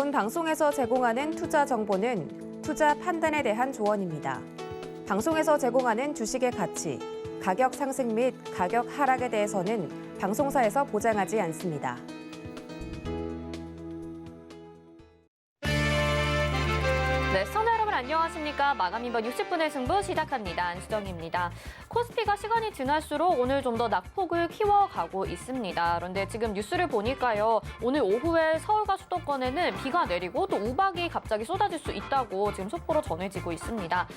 본 방송에서 제공하는 투자 정보는 투자 판단에 대한 조언입니다. 방송에서 제공하는 주식의 가치, 가격 상승 및 가격 하락에 대해서는 방송사에서 보장하지 않습니다. 네, 시청자 여러분 안녕하십니까? 마감 인번 60분의 승부 시작합니다. 안수정입니다. 코스피가 시간이 지날수록 오늘 좀 더 낙폭을 키워가고 있습니다. 그런데 지금 뉴스를 보니까요. 오늘 오후에 서울과 수도권에는 비가 내리고 또 우박이 갑자기 쏟아질 수 있다고 지금 속보로 전해지고 있습니다.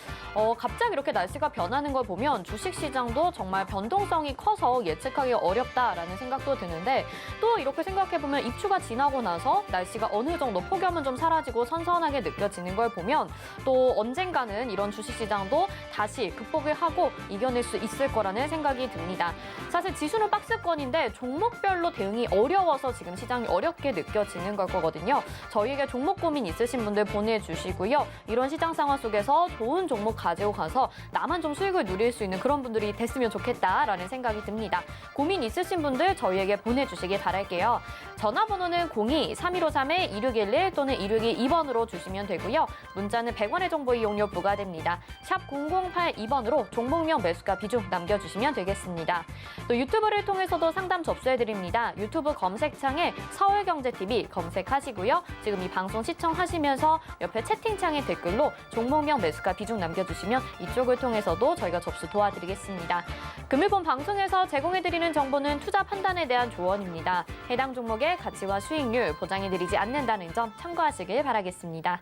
갑자기 이렇게 날씨가 변하는 걸 보면 주식시장도 정말 변동성이 커서 예측하기 어렵다라는 생각도 드는데 또 이렇게 생각해보면 입추가 지나고 나서 날씨가 어느 정도 폭염은 좀 사라지고 선선하게 느껴지는 걸 보면 또 언젠가는 이런 주식시장도 다시 극복을 하고 이겨낼 수 있을 거라는 생각이 듭니다. 사실 지수는 박스권인데 종목별로 대응이 어려워서 지금 시장이 어렵게 느껴지는 걸 거거든요. 저희에게 종목 고민 있으신 분들 보내주시고요. 이런 시장 상황 속에서 좋은 종목 가지고 가서 나만 좀 수익을 누릴 수 있는 그런 분들이 됐으면 좋겠다라는 생각이 듭니다. 고민 있으신 분들 저희에게 보내주시기 바랄게요. 전화번호는 02-3153-2611 또는 2622번으로 주시면 되고요. 문자는 100원의 정보 이용료 부과됩니다. 샵 0082번으로 종목명 매수가 비중 남겨주시면 되겠습니다. 또 유튜브를 통해서도 상담 접수해드립니다. 유튜브 검색창에 서울경제TV 검색하시고요. 지금 이 방송 시청하시면서 옆에 채팅창에 댓글로 종목명 매수가 비중 남겨주시면 이쪽을 통해서도 저희가 접수 도와드리겠습니다. 금일본 방송에서 제공해드리는 정보는 투자 판단에 대한 조언입니다. 해당 종목의 가치와 수익률 보장해드리지 않는다는 점 참고하시길 바라겠습니다.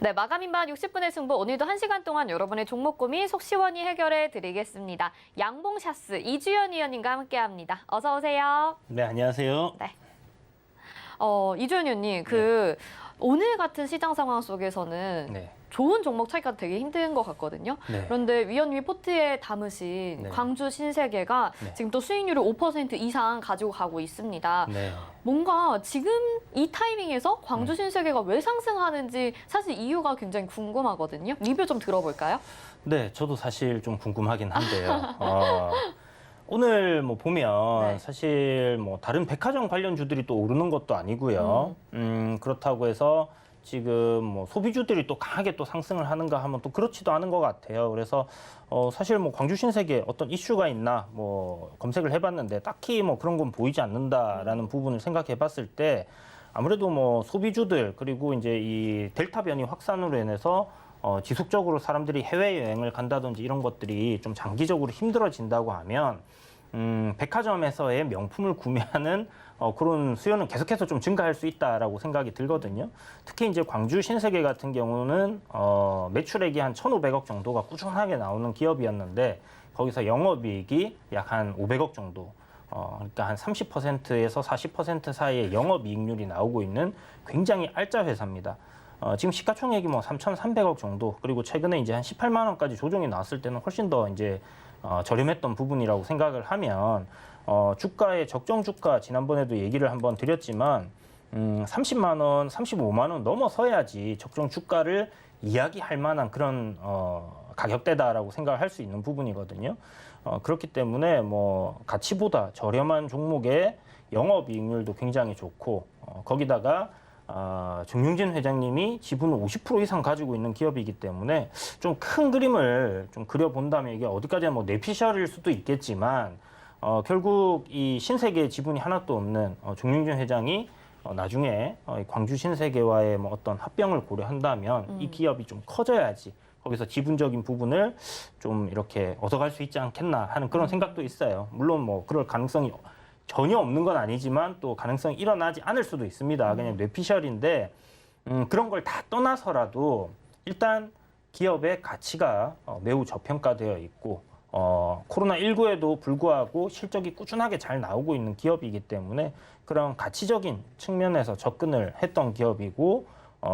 네, 마감인반 60분의 승부 오늘도 1시간 동안 여러분의 종목 고민 속 시원히 해결해 드리겠습니다. 양봉샤스 이주연 위원님과 함께합니다. 어서 오세요. 네, 안녕하세요. 네. 이주연 위원님, 오늘 같은 시장 상황 속에서는 네. 좋은 종목 찾기가 되게 힘든 것 같거든요. 네. 그런데 위원님이 포트에 담으신 네. 광주 신세계가 네. 지금 또 수익률을 5% 이상 가지고 가고 있습니다. 네. 뭔가 지금 이 타이밍에서 광주 신세계가 왜 상승하는지 사실 이유가 굉장히 궁금하거든요. 리뷰 좀 들어볼까요? 네, 저도 사실 좀 궁금하긴 한데요. 오늘 뭐 보면 네. 사실 뭐 다른 백화점 관련주들이 또 오르는 것도 아니고요. 그렇다고 해서 지금 뭐 소비주들이 또 강하게 또 상승을 하는가 하면 또 그렇지도 않은 것 같아요. 그래서 사실 뭐 광주 신세계 어떤 이슈가 있나 뭐 검색을 해봤는데 딱히 뭐 그런 건 보이지 않는다라는 부분을 생각해봤을 때 아무래도 뭐 소비주들 그리고 이제 이 델타 변이 확산으로 인해서 지속적으로 사람들이 해외여행을 간다든지 이런 것들이 좀 장기적으로 힘들어진다고 하면 백화점에서의 명품을 구매하는 그런 수요는 계속해서 좀 증가할 수 있다라고 생각이 들거든요. 특히 이제 광주 신세계 같은 경우는 매출액이 한 1,500억 정도가 꾸준하게 나오는 기업이었는데 거기서 영업이익이 약 한 500억 정도. 그러니까 한 30%에서 40% 사이의 영업이익률이 나오고 있는 굉장히 알짜 회사입니다. 지금 시가총액이 뭐 3,300억 정도, 그리고 최근에 이제 한 18만 원까지 조정이 나왔을 때는 훨씬 더 이제 저렴했던 부분이라고 생각을 하면 주가의 적정 주가 지난번에도 얘기를 한번 드렸지만 30만 원, 35만 원 넘어서야지 적정 주가를 이야기할 만한 그런 가격대다라고 생각을 할 수 있는 부분이거든요. 그렇기 때문에 뭐 가치보다 저렴한 종목의 영업이익률도 굉장히 좋고 거기다가 정용진 회장님이 지분을 50% 이상 가지고 있는 기업이기 때문에 좀 큰 그림을 좀 그려본다면 이게 어디까지나 뭐 뇌피셜일 수도 있겠지만 결국 이 신세계 지분이 하나도 없는 정용진 회장이 나중에 광주 신세계와의 뭐 어떤 합병을 고려한다면 이 기업이 좀 커져야지 거기서 지분적인 부분을 좀 이렇게 얻어갈 수 있지 않겠나 하는 그런 생각도 있어요. 물론 뭐 그럴 가능성이 전혀 없는 건 아니지만 또 가능성이 일어나지 않을 수도 있습니다. 그냥 뇌피셜인데 그런 걸 다 떠나서라도 일단 기업의 가치가 매우 저평가되어 있고 코로나19에도 불구하고 실적이 꾸준하게 잘 나오고 있는 기업이기 때문에 그런 가치적인 측면에서 접근을 했던 기업이고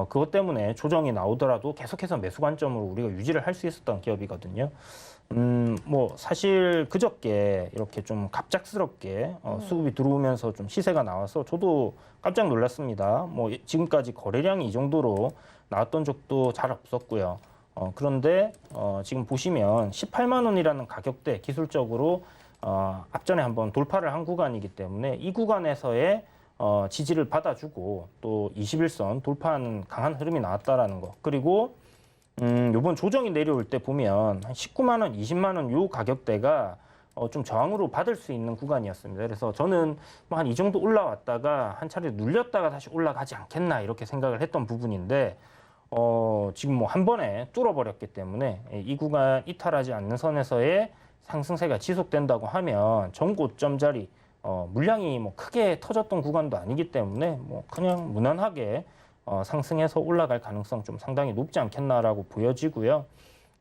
그것 때문에 조정이 나오더라도 계속해서 매수 관점으로 우리가 유지를 할 수 있었던 기업이거든요. 뭐 사실 그저께 이렇게 좀 갑작스럽게 수급이 들어오면서 좀 시세가 나와서 저도 깜짝 놀랐습니다. 뭐 지금까지 거래량이 이 정도로 나왔던 적도 잘 없었고요. 그런데 지금 보시면 18만 원이라는 가격대 기술적으로 앞전에 한번 돌파를 한 구간이기 때문에 이 구간에서의 지지를 받아주고 또 21선 돌파하는 강한 흐름이 나왔다라는 거. 그리고 요번 조정이 내려올 때 보면 한 19만 원, 20만 원 요 가격대가 좀 저항으로 받을 수 있는 구간이었습니다. 그래서 저는 뭐 한 이 정도 올라왔다가 한 차례 눌렸다가 다시 올라가지 않겠나 이렇게 생각을 했던 부분인데 지금 뭐 한 번에 뚫어버렸기 때문에 이 구간 이탈하지 않는 선에서의 상승세가 지속된다고 하면 전고점 자리 물량이 뭐 크게 터졌던 구간도 아니기 때문에 뭐 그냥 무난하게 상승해서 올라갈 가능성 좀 상당히 높지 않겠나라고 보여지고요.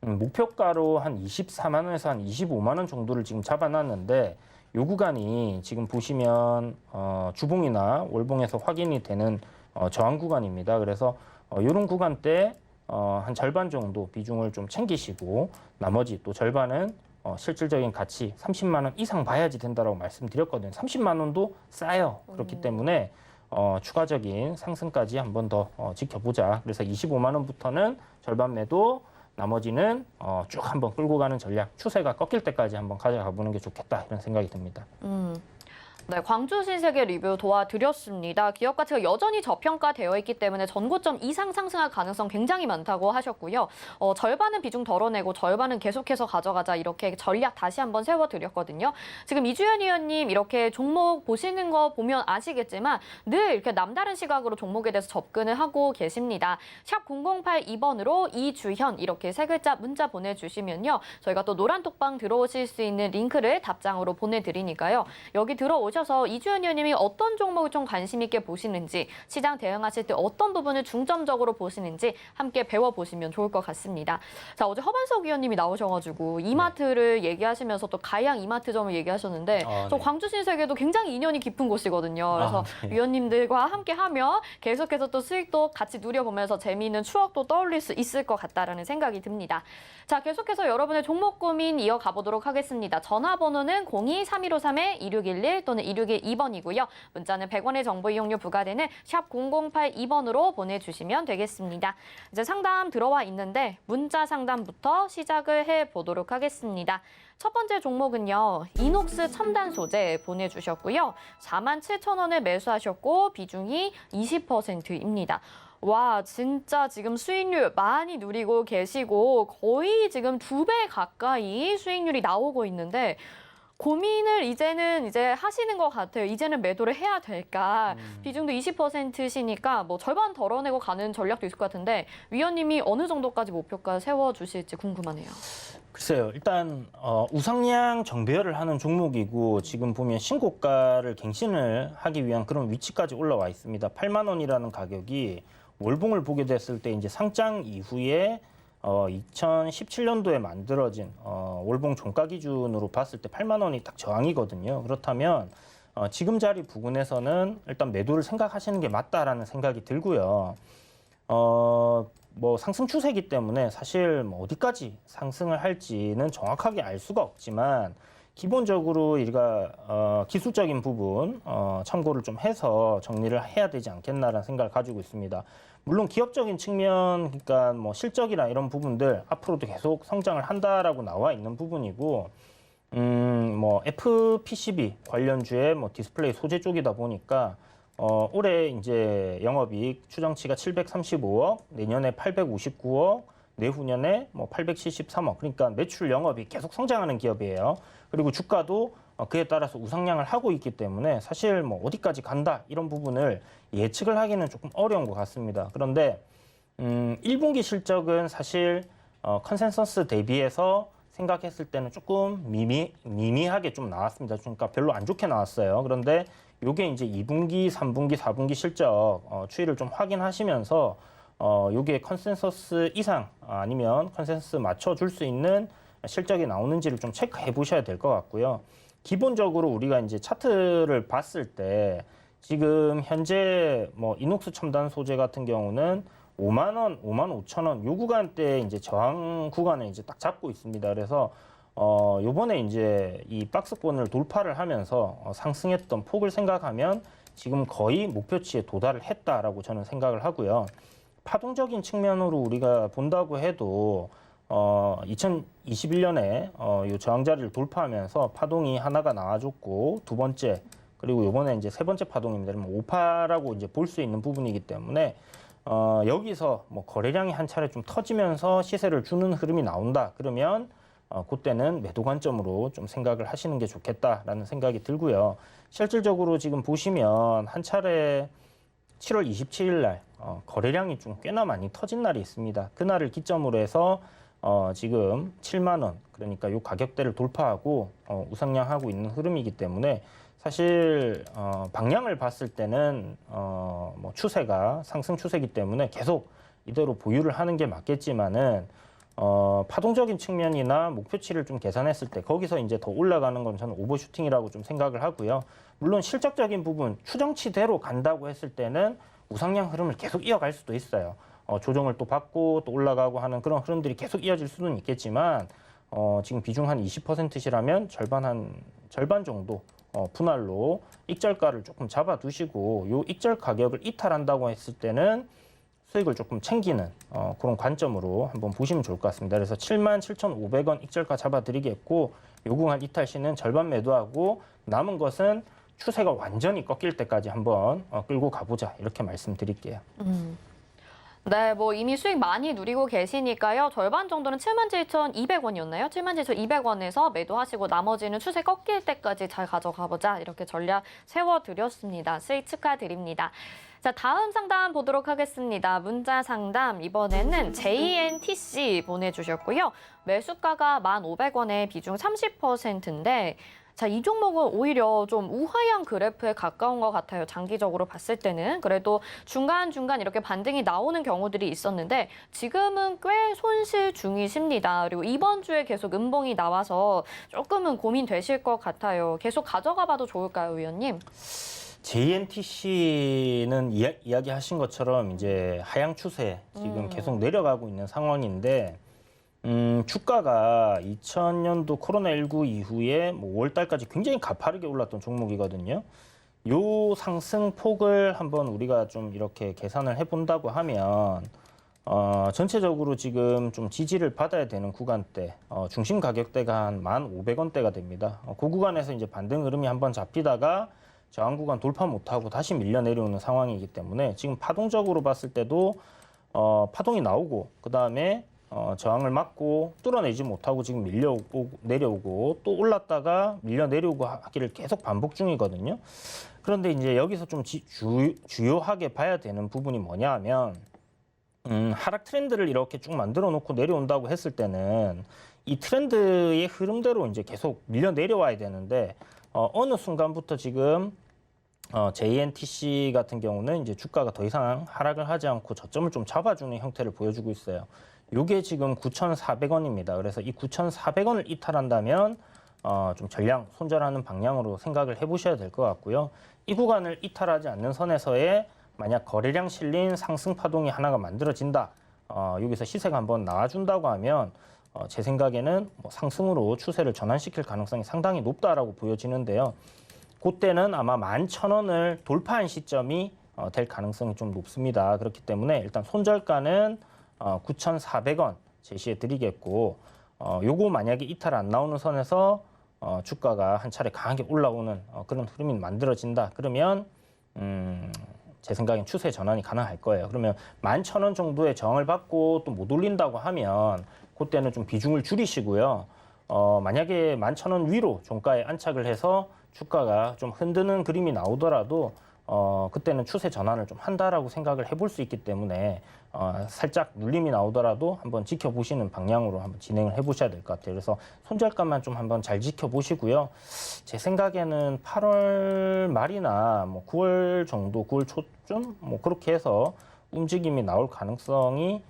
목표가로 한 24만 원에서 한 25만 원 정도를 지금 잡아놨는데 요 구간이 지금 보시면 주봉이나 월봉에서 확인이 되는 저항 구간입니다. 그래서 이런 구간대 한 절반 정도 비중을 좀 챙기시고 나머지 또 절반은 실질적인 가치 30만 원 이상 봐야지 된다라고 말씀드렸거든요. 30만 원도 싸요. 그렇기 때문에 추가적인 상승까지 한 번 더 지켜보자. 그래서 25만 원부터는 절반 매도, 나머지는 쭉 한번 끌고 가는 전략, 추세가 꺾일 때까지 한번 가져가 보는 게 좋겠다 이런 생각이 듭니다. 네, 광주 신세계 리뷰 도와드렸습니다. 기업 가치가 여전히 저평가되어 있기 때문에 전고점 이상 상승할 가능성 굉장히 많다고 하셨고요. 절반은 비중 덜어내고 절반은 계속해서 가져가자 이렇게 전략 다시 한번 세워드렸거든요. 지금 이주연 의원님 이렇게 종목 보시는 거 보면 아시겠지만 늘 이렇게 남다른 시각으로 종목에 대해서 접근을 하고 계십니다. 샵 0082번으로 이주현 이렇게 세 글자 문자 보내주시면요. 저희가 또 노란 톡방 들어오실 수 있는 링크를 답장으로 보내드리니까요. 여기 들어오셔서 이주연 의원님이 어떤 종목을 좀 관심 있게 보시는지, 시장 대응하실 때 어떤 부분을 중점적으로 보시는지 함께 배워보시면 좋을 것 같습니다. 자, 어제 허반석 의원님이 나오셔가지고 이마트를 얘기하시면서 또 가양 이마트점을 얘기하셨는데 저 광주 신세계도 굉장히 인연이 깊은 곳이거든요. 그래서 위원님들과 함께하며 계속해서 또 수익도 같이 누려보면서 재미있는 추억도 떠올릴 수 있을 것 같다라는 생각이 듭니다. 자, 계속해서 여러분의 종목 고민 이어가 보도록 하겠습니다. 전화번호는 02-3153-2611 또는 2612번이고요. 문자는 100원의 정보 이용료 부과되는 샵 0082번으로 보내주시면 되겠습니다. 이제 상담 들어와 있는데 문자 상담부터 시작을 해보도록 하겠습니다. 첫 번째 종목은요. 이녹스 첨단 소재 보내주셨고요. 47,000원에 매수하셨고 비중이 20%입니다. 와, 진짜 지금 수익률 많이 누리고 계시고 거의 지금 2배 가까이 수익률이 나오고 있는데 고민을 이제는 하시는 것 같아요. 이제는 매도를 해야 될까? 비중도 20%시니까 뭐 절반 덜어내고 가는 전략도 있을 것 같은데 위원님이 어느 정도까지 목표가 세워주실지 궁금하네요. 글쎄요. 일단 우상향 정배열을 하는 종목이고 지금 보면 신고가를 갱신을 하기 위한 그런 위치까지 올라와 있습니다. 8만 원이라는 가격이 월봉을 보게 됐을 때 이제 상장 이후에 2017년도에 만들어진 월봉 종가 기준으로 봤을 때 8만 원이 딱 저항이거든요. 그렇다면 지금 자리 부근에서는 일단 매도를 생각하시는 게 맞다라는 생각이 들고요. 뭐 상승 추세이기 때문에 사실 뭐 어디까지 상승을 할지는 정확하게 알 수가 없지만 기본적으로 우리가 기술적인 부분 참고를 좀 해서 정리를 해야 되지 않겠나라는 생각을 가지고 있습니다. 물론 기업적인 측면, 그러니까 뭐 실적이나 이런 부분들 앞으로도 계속 성장을 한다라고 나와 있는 부분이고, 뭐 FPCB 관련주의 뭐 디스플레이 소재 쪽이다 보니까 올해 이제 영업이익 추정치가 735억, 내년에 859억, 내후년에 뭐 873억. 그러니까 매출 영업이 계속 성장하는 기업이에요. 그리고 주가도 그에 따라서 우상향을 하고 있기 때문에 사실 뭐 어디까지 간다 이런 부분을 예측을 하기는 조금 어려운 것 같습니다. 그런데 1분기 실적은 사실 컨센서스 대비해서 생각했을 때는 조금 미미하게 좀 나왔습니다. 그러니까 별로 안 좋게 나왔어요. 그런데 이게 이제 2분기, 3분기, 4분기 실적 추이를 좀 확인하시면서 요게 컨센서스 이상 아니면 컨센서스 맞춰줄 수 있는 실적이 나오는지를 좀 체크해 보셔야 될 것 같고요. 기본적으로 우리가 이제 차트를 봤을 때 지금 현재 뭐 이녹스 첨단 소재 같은 경우는 5만 원, 5만 5천 원 요 구간대 이제 저항 구간을 이제 딱 잡고 있습니다. 그래서 요번에 이제 이 박스권을 돌파를 하면서 상승했던 폭을 생각하면 지금 거의 목표치에 도달을 했다라고 저는 생각을 하고요. 파동적인 측면으로 우리가 본다고 해도 2021년에 요 저항자리를 돌파하면서 파동이 하나가 나와줬고 두 번째 그리고 요번에 이제 세 번째 파동입니다. 그러면 5파라고 이제 볼 수 있는 부분이기 때문에 여기서 뭐 거래량이 한 차례 좀 터지면서 시세를 주는 흐름이 나온다. 그러면 그때는 매도 관점으로 좀 생각을 하시는 게 좋겠다라는 생각이 들고요. 실질적으로 지금 보시면 한 차례 7월 27일 날 거래량이 좀 꽤나 많이 터진 날이 있습니다. 그날을 기점으로 해서 지금 7만 원 그러니까 요 가격대를 돌파하고 우상향하고 있는 흐름이기 때문에 사실 방향을 봤을 때는 뭐 추세가 상승 추세이기 때문에 계속 이대로 보유를 하는 게 맞겠지만은 파동적인 측면이나 목표치를 좀 계산했을 때 거기서 이제 더 올라가는 건 저는 오버슈팅이라고 좀 생각을 하고요. 물론 실적적인 부분 추정치대로 간다고 했을 때는 우상향 흐름을 계속 이어갈 수도 있어요. 조정을 또 받고 또 올라가고 하는 그런 흐름들이 계속 이어질 수는 있겠지만 지금 비중 한 20%시라면 절반 정도 분할로 익절가를 조금 잡아두시고 요 익절 가격을 이탈한다고 했을 때는 수익을 조금 챙기는 그런 관점으로 한번 보시면 좋을 것 같습니다. 그래서 77,500원 익절가 잡아드리겠고 요 구간 이탈 시는 절반 매도하고 남은 것은 추세가 완전히 꺾일 때까지 한번 끌고 가보자 이렇게 말씀드릴게요. 네, 뭐 이미 수익 많이 누리고 계시니까요. 절반 정도는 77,200원이었나요? 77,200원에서 매도하시고 나머지는 추세 꺾일 때까지 잘 가져가보자. 이렇게 전략 세워드렸습니다. 수익 축하드립니다. 자, 다음 상담 보도록 하겠습니다. 문자 상담 이번에는 JNTC 보내주셨고요. 매수가가 1,500원에 비중 30%인데 자, 이 종목은 오히려 좀 우하향 그래프에 가까운 것 같아요. 장기적으로 봤을 때는. 그래도 중간중간 이렇게 반등이 나오는 경우들이 있었는데 지금은 꽤 손실 중이십니다. 그리고 이번 주에 계속 음봉이 나와서 조금은 고민되실 것 같아요. 계속 가져가 봐도 좋을까요, 위원님? JNTC는 이야기하신 것처럼 이제 하향 추세 지금 계속 내려가고 있는 상황인데 주가가 2000년도 코로나19 이후에 뭐 5월달까지 굉장히 가파르게 올랐던 종목이거든요. 요 상승폭을 한번 우리가 좀 이렇게 계산을 해본다고 하면 전체적으로 지금 좀 지지를 받아야 되는 구간대, 중심 가격대가 한 1,500원대가 됩니다. 그 구간에서 이제 반등 흐름이 한번 잡히다가 저항 구간 돌파 못하고 다시 밀려 내려오는 상황이기 때문에 지금 파동적으로 봤을 때도 파동이 나오고 그 다음에 저항을 맞고 뚫어내지 못하고 지금 밀려오고 내려오고 또 올랐다가 밀려 내려오고 하기를 계속 반복 중이거든요. 그런데 이제 여기서 좀 주요하게 봐야 되는 부분이 뭐냐 하면 하락 트렌드를 이렇게 쭉 만들어 놓고 내려온다고 했을 때는 이 트렌드의 흐름대로 이제 계속 밀려 내려와야 되는데 어느 순간부터 지금 JNTC 같은 경우는 이제 주가가 더 이상 하락을 하지 않고 저점을 좀 잡아주는 형태를 보여주고 있어요. 요게 지금 9,400원입니다. 그래서 이 9,400원을 이탈한다면 좀 전량 손절하는 방향으로 생각을 해보셔야 될 것 같고요. 이 구간을 이탈하지 않는 선에서의 만약 거래량 실린 상승 파동이 하나가 만들어진다. 여기서 시세가 한번 나와준다고 하면 제 생각에는 뭐 상승으로 추세를 전환시킬 가능성이 상당히 높다라고 보여지는데요. 그때는 아마 11,000원을 돌파한 시점이 될 가능성이 좀 높습니다. 그렇기 때문에 일단 손절가는 9,400원 제시해 드리겠고 요거 만약에 이탈 안 나오는 선에서 주가가 한 차례 강하게 올라오는 그런 흐름이 만들어진다. 그러면 제 생각엔 추세 전환이 가능할 거예요. 그러면 11,000원 정도의 저항을 받고 또 못 올린다고 하면 그때는 좀 비중을 줄이시고요. 만약에 11,000원 위로 종가에 안착을 해서 주가가 좀 흔드는 그림이 나오더라도 그때는 추세 전환을 좀 한다라고 생각을 해볼 수 있기 때문에 살짝 눌림이 나오더라도 한번 지켜보시는 방향으로 한번 진행을 해보셔야 될 것 같아요. 그래서 손절가만 좀 한번 잘 지켜보시고요. 제 생각에는 8월 말이나 뭐 9월 정도, 9월 초쯤 뭐 그렇게 해서 움직임이 나올 가능성이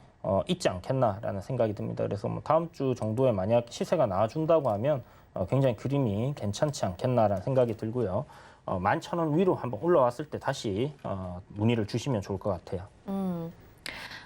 있지 않겠나라는 생각이 듭니다. 그래서 뭐 다음 주 정도에 만약 시세가 나와준다고 하면 굉장히 그림이 괜찮지 않겠나라는 생각이 들고요. 11,000원 위로 한번 올라왔을 때 다시 문의를 주시면 좋을 것 같아요.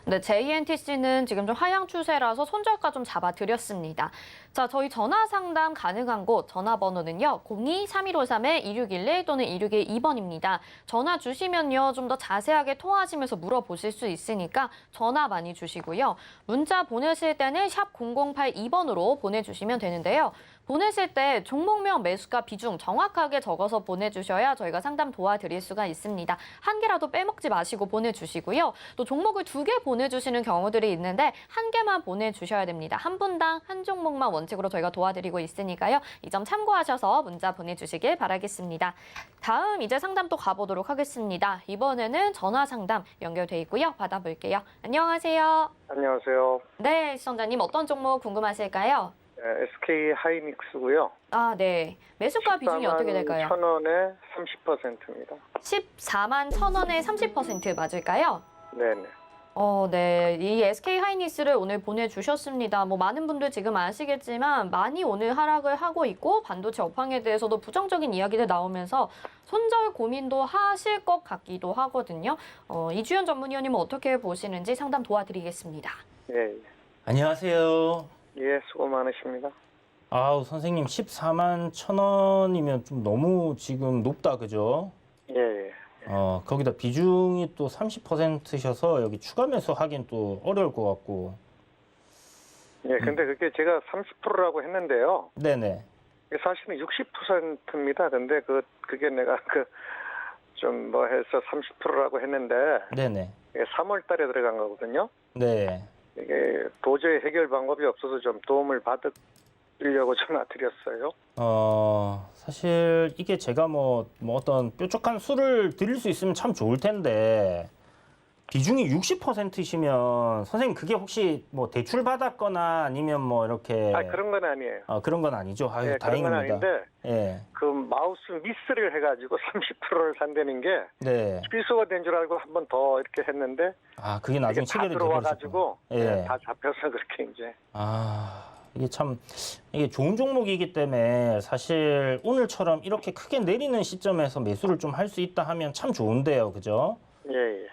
네, JNTC는 지금 좀 하향 추세라서 손절가 좀 잡아드렸습니다. 자, 저희 전화 상담 가능한 곳 전화번호는요. 02-3153-2611 또는 2612번입니다. 전화 주시면요. 좀 더 자세하게 통화하시면서 물어보실 수 있으니까 전화 많이 주시고요. 문자 보내실 때는 샵 0082번으로 보내주시면 되는데요. 보내실 때 종목명 매수가 비중 정확하게 적어서 보내주셔야 저희가 상담 도와드릴 수가 있습니다. 한 개라도 빼먹지 마시고 보내주시고요. 또 종목을 2개 보내주시는 경우들이 있는데 한 개만 보내주셔야 됩니다. 한 분당 한 종목만 원칙으로 저희가 도와드리고 있으니까요. 이 점 참고하셔서 문자 보내주시길 바라겠습니다. 다음 이제 상담 또 가보도록 하겠습니다. 이번에는 전화 상담 연결돼 있고요. 받아볼게요. 안녕하세요. 안녕하세요. 네, 시청자님 어떤 종목 궁금하실까요? SK 하이닉스고요. 아, 네. 매수가 비중이 어떻게 될까요? 1,000원에 30%입니다. 14만 1,000원에 30% 맞을까요? 네네. 네. 이 SK 하이닉스를 오늘 보내주셨습니다. 뭐 많은 분들 지금 아시겠지만 많이 오늘 하락을 하고 있고 반도체 업황에 대해서도 부정적인 이야기들 나오면서 손절 고민도 하실 것 같기도 하거든요. 이주연 전문위원님은 어떻게 보시는지 상담 도와드리겠습니다. 예, 안녕하세요. 예, 수고 많으십니다. 아우, 선생님 14만 1,000원이면 좀 너무 지금 높다, 그죠? 예, 예. 거기다 비중이 또 30%셔서 여기 추가 매수하긴 또 어려울 것 같고. 예, 근데 그게 제가 30%라고 했는데요. 네네. 사실은 60%입니다. 근데 그게 내가 좀 뭐 해서 30%라고 했는데 네네. 3월 달에 들어간 거거든요. 네. 이게 도저히 해결 방법이 없어서 좀 도움을 받으려고 전화 드렸어요. 사실 이게 제가 뭐 어떤 뾰족한 수를 드릴 수 있으면 참 좋을 텐데 비중이 60%이시면 선생님 그게 혹시 뭐 대출 받았거나 아니면 뭐 이렇게 그런 건 아니에요. 그런 건 아니죠. 아유, 예, 그런 건 다행입니다. 아닌데 예. 그 마우스 미스를 해가지고 30%를 산다는 게 네. 취소가 된 줄 알고 한 번 더 이렇게 했는데 그게 나중에 이게 다 체결이 들어와가지고 예. 다 잡혀서 그렇게 이제 이게 참 이게 좋은 종목이기 때문에 사실 오늘처럼 이렇게 크게 내리는 시점에서 매수를 좀 할 수 있다 하면 참 좋은데요, 그죠? 예, 예.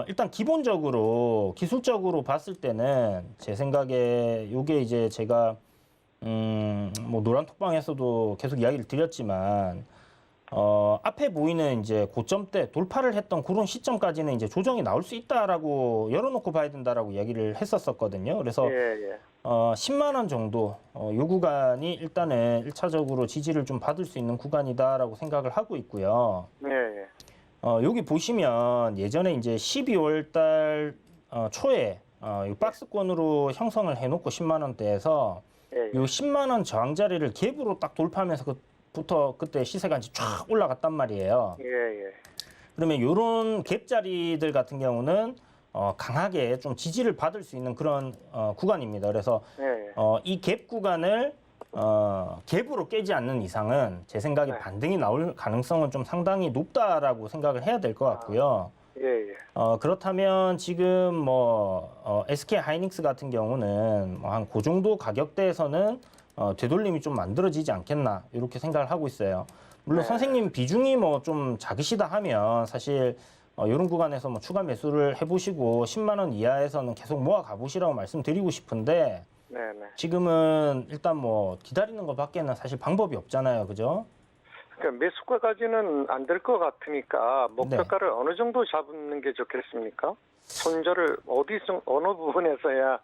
일단 기본적으로 기술적으로 봤을 때는 제 생각에 요게 이제 제가 뭐 노란톡방에서도 계속 이야기를 드렸지만 앞에 보이는 이제 고점대 돌파를 했던 그런 시점까지는 이제 조정이 나올 수 있다라고 열어놓고 봐야 된다라고 이야기를 했었거든요. 그래서 예, 예. 10만 원 정도 요 구간이 일단은 1차적으로 지지를 좀 받을 수 있는 구간이다라고 생각을 하고 있고요. 예, 예. 여기 보시면 예전에 이제 12월 달 초에 이 박스권으로 형성을 해놓고 10만 원대에서 예, 요 10만 원 저항 자리를 갭으로 딱 돌파하면서 그때 시세가 이제 쫙 올라갔단 말이에요. 예, 예. 그러면 요런 갭 자리들 같은 경우는 강하게 좀 지지를 받을 수 있는 그런 구간입니다. 그래서 예, 예. 이 갭 구간을 갭으로 깨지 않는 이상은 제 생각에 네. 반등이 나올 가능성은 좀 상당히 높다라고 생각을 해야 될 것 같고요. 예, 예. 그렇다면 지금 뭐 SK 하이닉스 같은 경우는 한 그 정도 가격대에서는 되돌림이 좀 만들어지지 않겠나 이렇게 생각을 하고 있어요. 물론 네. 선생님 비중이 뭐 좀 작으시다 하면 사실 이런 구간에서 뭐 추가 매수를 해보시고 10만 원 이하에서는 계속 모아 가보시라고 말씀드리고 싶은데 네, 네. 지금은 일단 뭐 기다리는 것밖에는 사실 방법이 없잖아요, 그죠? 그러니까 매수가까지는 안 될 것 같으니까 목표가를 네. 어느 정도 잡는 게 좋겠습니까? 손절을 어느 부분에서야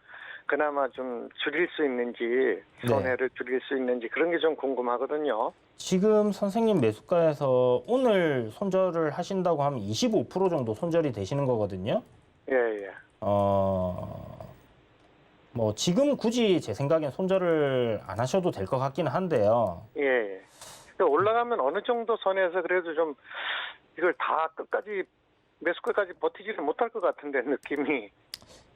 그나마 좀 줄일 수 있는지 손해를 줄일 수 있는지 그런 게 좀 궁금하거든요. 지금 선생님 매수가에서 오늘 손절을 하신다고 하면 25% 정도 손절이 되시는 거거든요. 예, 예. 뭐 지금 굳이 제 생각엔 손절을 안 하셔도 될 것 같기는 한데요. 예, 예. 그러니까 올라가면 어느 정도 선에서 그래도 좀 이걸 다 끝까지 매수가까지 버티지를 못할 것 같은데 느낌이.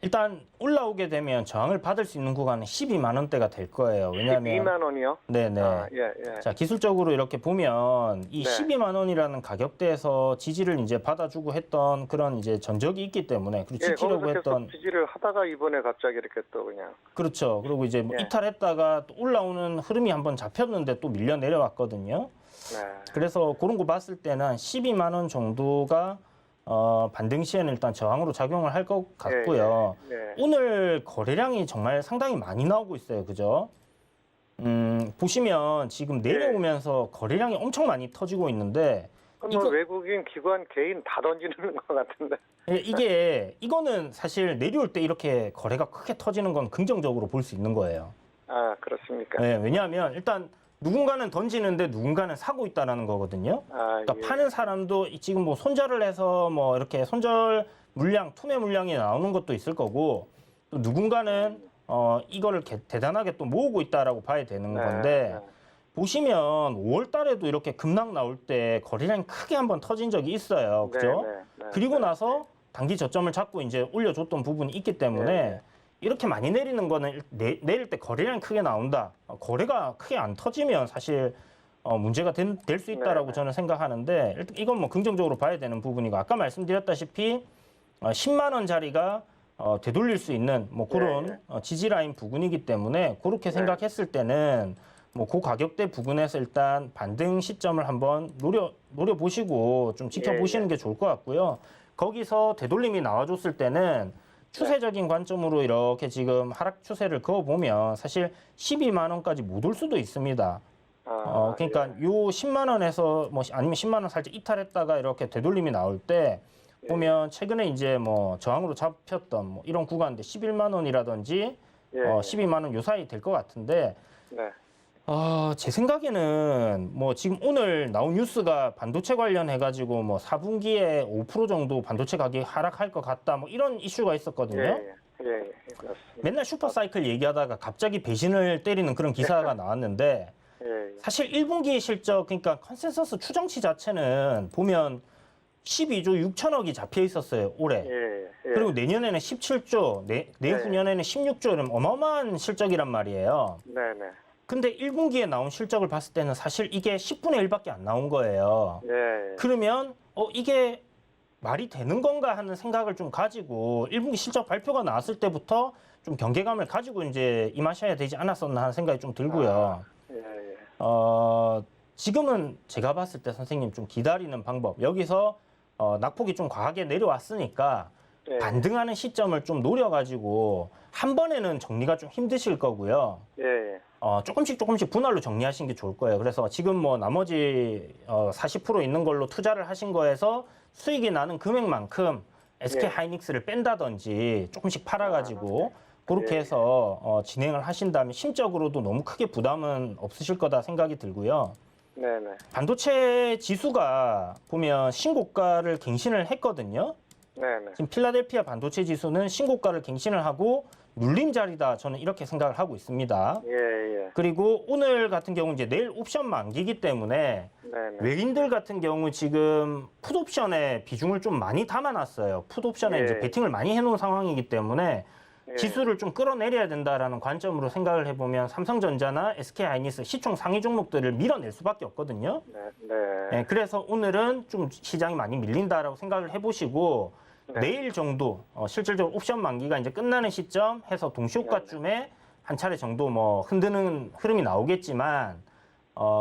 일단 올라오게 되면 저항을 받을 수 있는 구간은 12만 원대가 될 거예요. 왜냐하면 12만 원이요? 네네. 예, 예. 자, 기술적으로 이렇게 보면 이 네. 12만 원이라는 가격대에서 지지를 이제 받아주고 했던 그런 이제 전적이 있기 때문에 그리고 예, 지키려고 거기서 했던 계속 지지를 하다가 이번에 갑자기 이렇게 또 그냥. 그렇죠. 그리고 이제 뭐 예. 이탈했다가 또 올라오는 흐름이 한번 잡혔는데 또 밀려 내려왔거든요. 네. 그래서 그런 거 봤을 때는 한 12만 원 정도가 반등 시에는 일단 저항으로 작용을 할 것 같고요. 오늘 거래량이 정말 상당히 많이 나오고 있어요. 그죠? 보시면 지금 내려오면서 거래량이 엄청 많이 터지고 있는데 그럼 뭐 외국인, 기관, 개인 다 던지는 것 같은데. 이거는 사실 내려올 때 이렇게 거래가 크게 터지는 건 긍정적으로 볼 수 있는 거예요. 아, 그렇습니까? 네, 왜냐하면 일단 누군가는 던지는데 누군가는 사고 있다라는 거거든요. 그러니까 파는 사람도 지금 뭐 손절을 해서 뭐 이렇게 손절 물량, 투매 물량이 나오는 것도 있을 거고 또 누군가는 이거를 대단하게 또 모으고 있다라고 봐야 되는 건데 보시면 5월 달에도 이렇게 급락 나올 때 거래량이 크게 한번 터진 적이 있어요. 그죠? 그리고 나서 단기 저점을 잡고 이제 올려줬던 부분이 있기 때문에 이렇게 많이 내리는 거는 내릴 때 거래량이 크게 나온다. 거래가 크게 안 터지면 사실 문제가 될 수 있다라고 저는 생각하는데 이건 뭐 긍정적으로 봐야 되는 부분이고 아까 말씀드렸다시피 10만 원짜리가 되돌릴 수 있는 뭐 그런 지지 라인 부근이기 때문에 그렇게 생각했을 때는 뭐 그 가격대 부근에서 일단 반등 시점을 한번 노려보시고 좀 지켜보시는 게 좋을 것 같고요. 거기서 되돌림이 나와줬을 때는 추세적인 관점으로 이렇게 지금 하락 추세를 그어보면 사실 12만 원까지 못 올 수도 있습니다. 그러니까 요 10만 원에서 뭐 아니면 10만 원 살짝 이탈했다가 이렇게 되돌림이 나올 때 보면 최근에 이제 뭐 저항으로 잡혔던 뭐 이런 구간인데 11만 원이라든지 12만 원 요 사이 될 것 같은데 제 생각에는 뭐 지금 오늘 나온 뉴스가 반도체 관련해가지고 뭐 4분기에 5% 정도 반도체 가격이 하락할 것 같다 뭐 이런 이슈가 있었거든요. 그렇습니다. 맨날 슈퍼사이클 얘기하다가 갑자기 배신을 때리는 그런 기사가 나왔는데 사실 1분기 실적 그러니까 컨센서스 추정치 자체는 보면 12조 6천억이 잡혀 있었어요 올해. 그리고 내년에는 17조, 내후년에는 16조 이런 어마어마한 실적이란 말이에요. 근데 1분기에 나온 실적을 봤을 때는 사실 이게 10분의 1밖에 안 나온 거예요. 그러면 이게 말이 되는 건가 하는 생각을 좀 가지고 1분기 실적 발표가 나왔을 때부터 좀 경계감을 가지고 이제 임하셔야 되지 않았었나 하는 생각이 좀 들고요. 지금은 제가 봤을 때 선생님 좀 기다리는 방법. 여기서 낙폭이 좀 과하게 내려왔으니까 반등하는 시점을 좀 노려가지고 한 번에는 정리가 좀 힘드실 거고요. 조금씩 분할로 정리하시는 게 좋을 거예요. 그래서 지금 뭐 나머지 40% 있는 걸로 투자를 하신 거에서 수익이 나는 금액만큼 SK 하이닉스를 뺀다든지 조금씩 팔아가지고 그렇게 해서 진행을 하신다면 심적으로도 너무 크게 부담은 없으실 거다 생각이 들고요. 반도체 지수가 보면 신고가를 갱신을 했거든요. 지금 필라델피아 반도체 지수는 신고가를 갱신을 하고 눌림 자리다 저는 이렇게 생각을 하고 있습니다. 그리고 오늘 같은 경우 이제 내일 옵션 만기이기 때문에 외인들 같은 경우 지금 풋옵션에 비중을 좀 많이 담아놨어요. 풋옵션에 이제 베팅을 많이 해놓은 상황이기 때문에 지수를 좀 끌어내려야 된다라는 관점으로 생각을 해보면 삼성전자나 SK 하이닉스 시총 상위 종목들을 밀어낼 수밖에 없거든요. 그래서 오늘은 좀 시장이 많이 밀린다라고 생각을 해보시고 내일 정도 실질적으로 옵션 만기가 이제 끝나는 시점 해서 동시효과쯤에 한 차례 정도 뭐 흔드는 흐름이 나오겠지만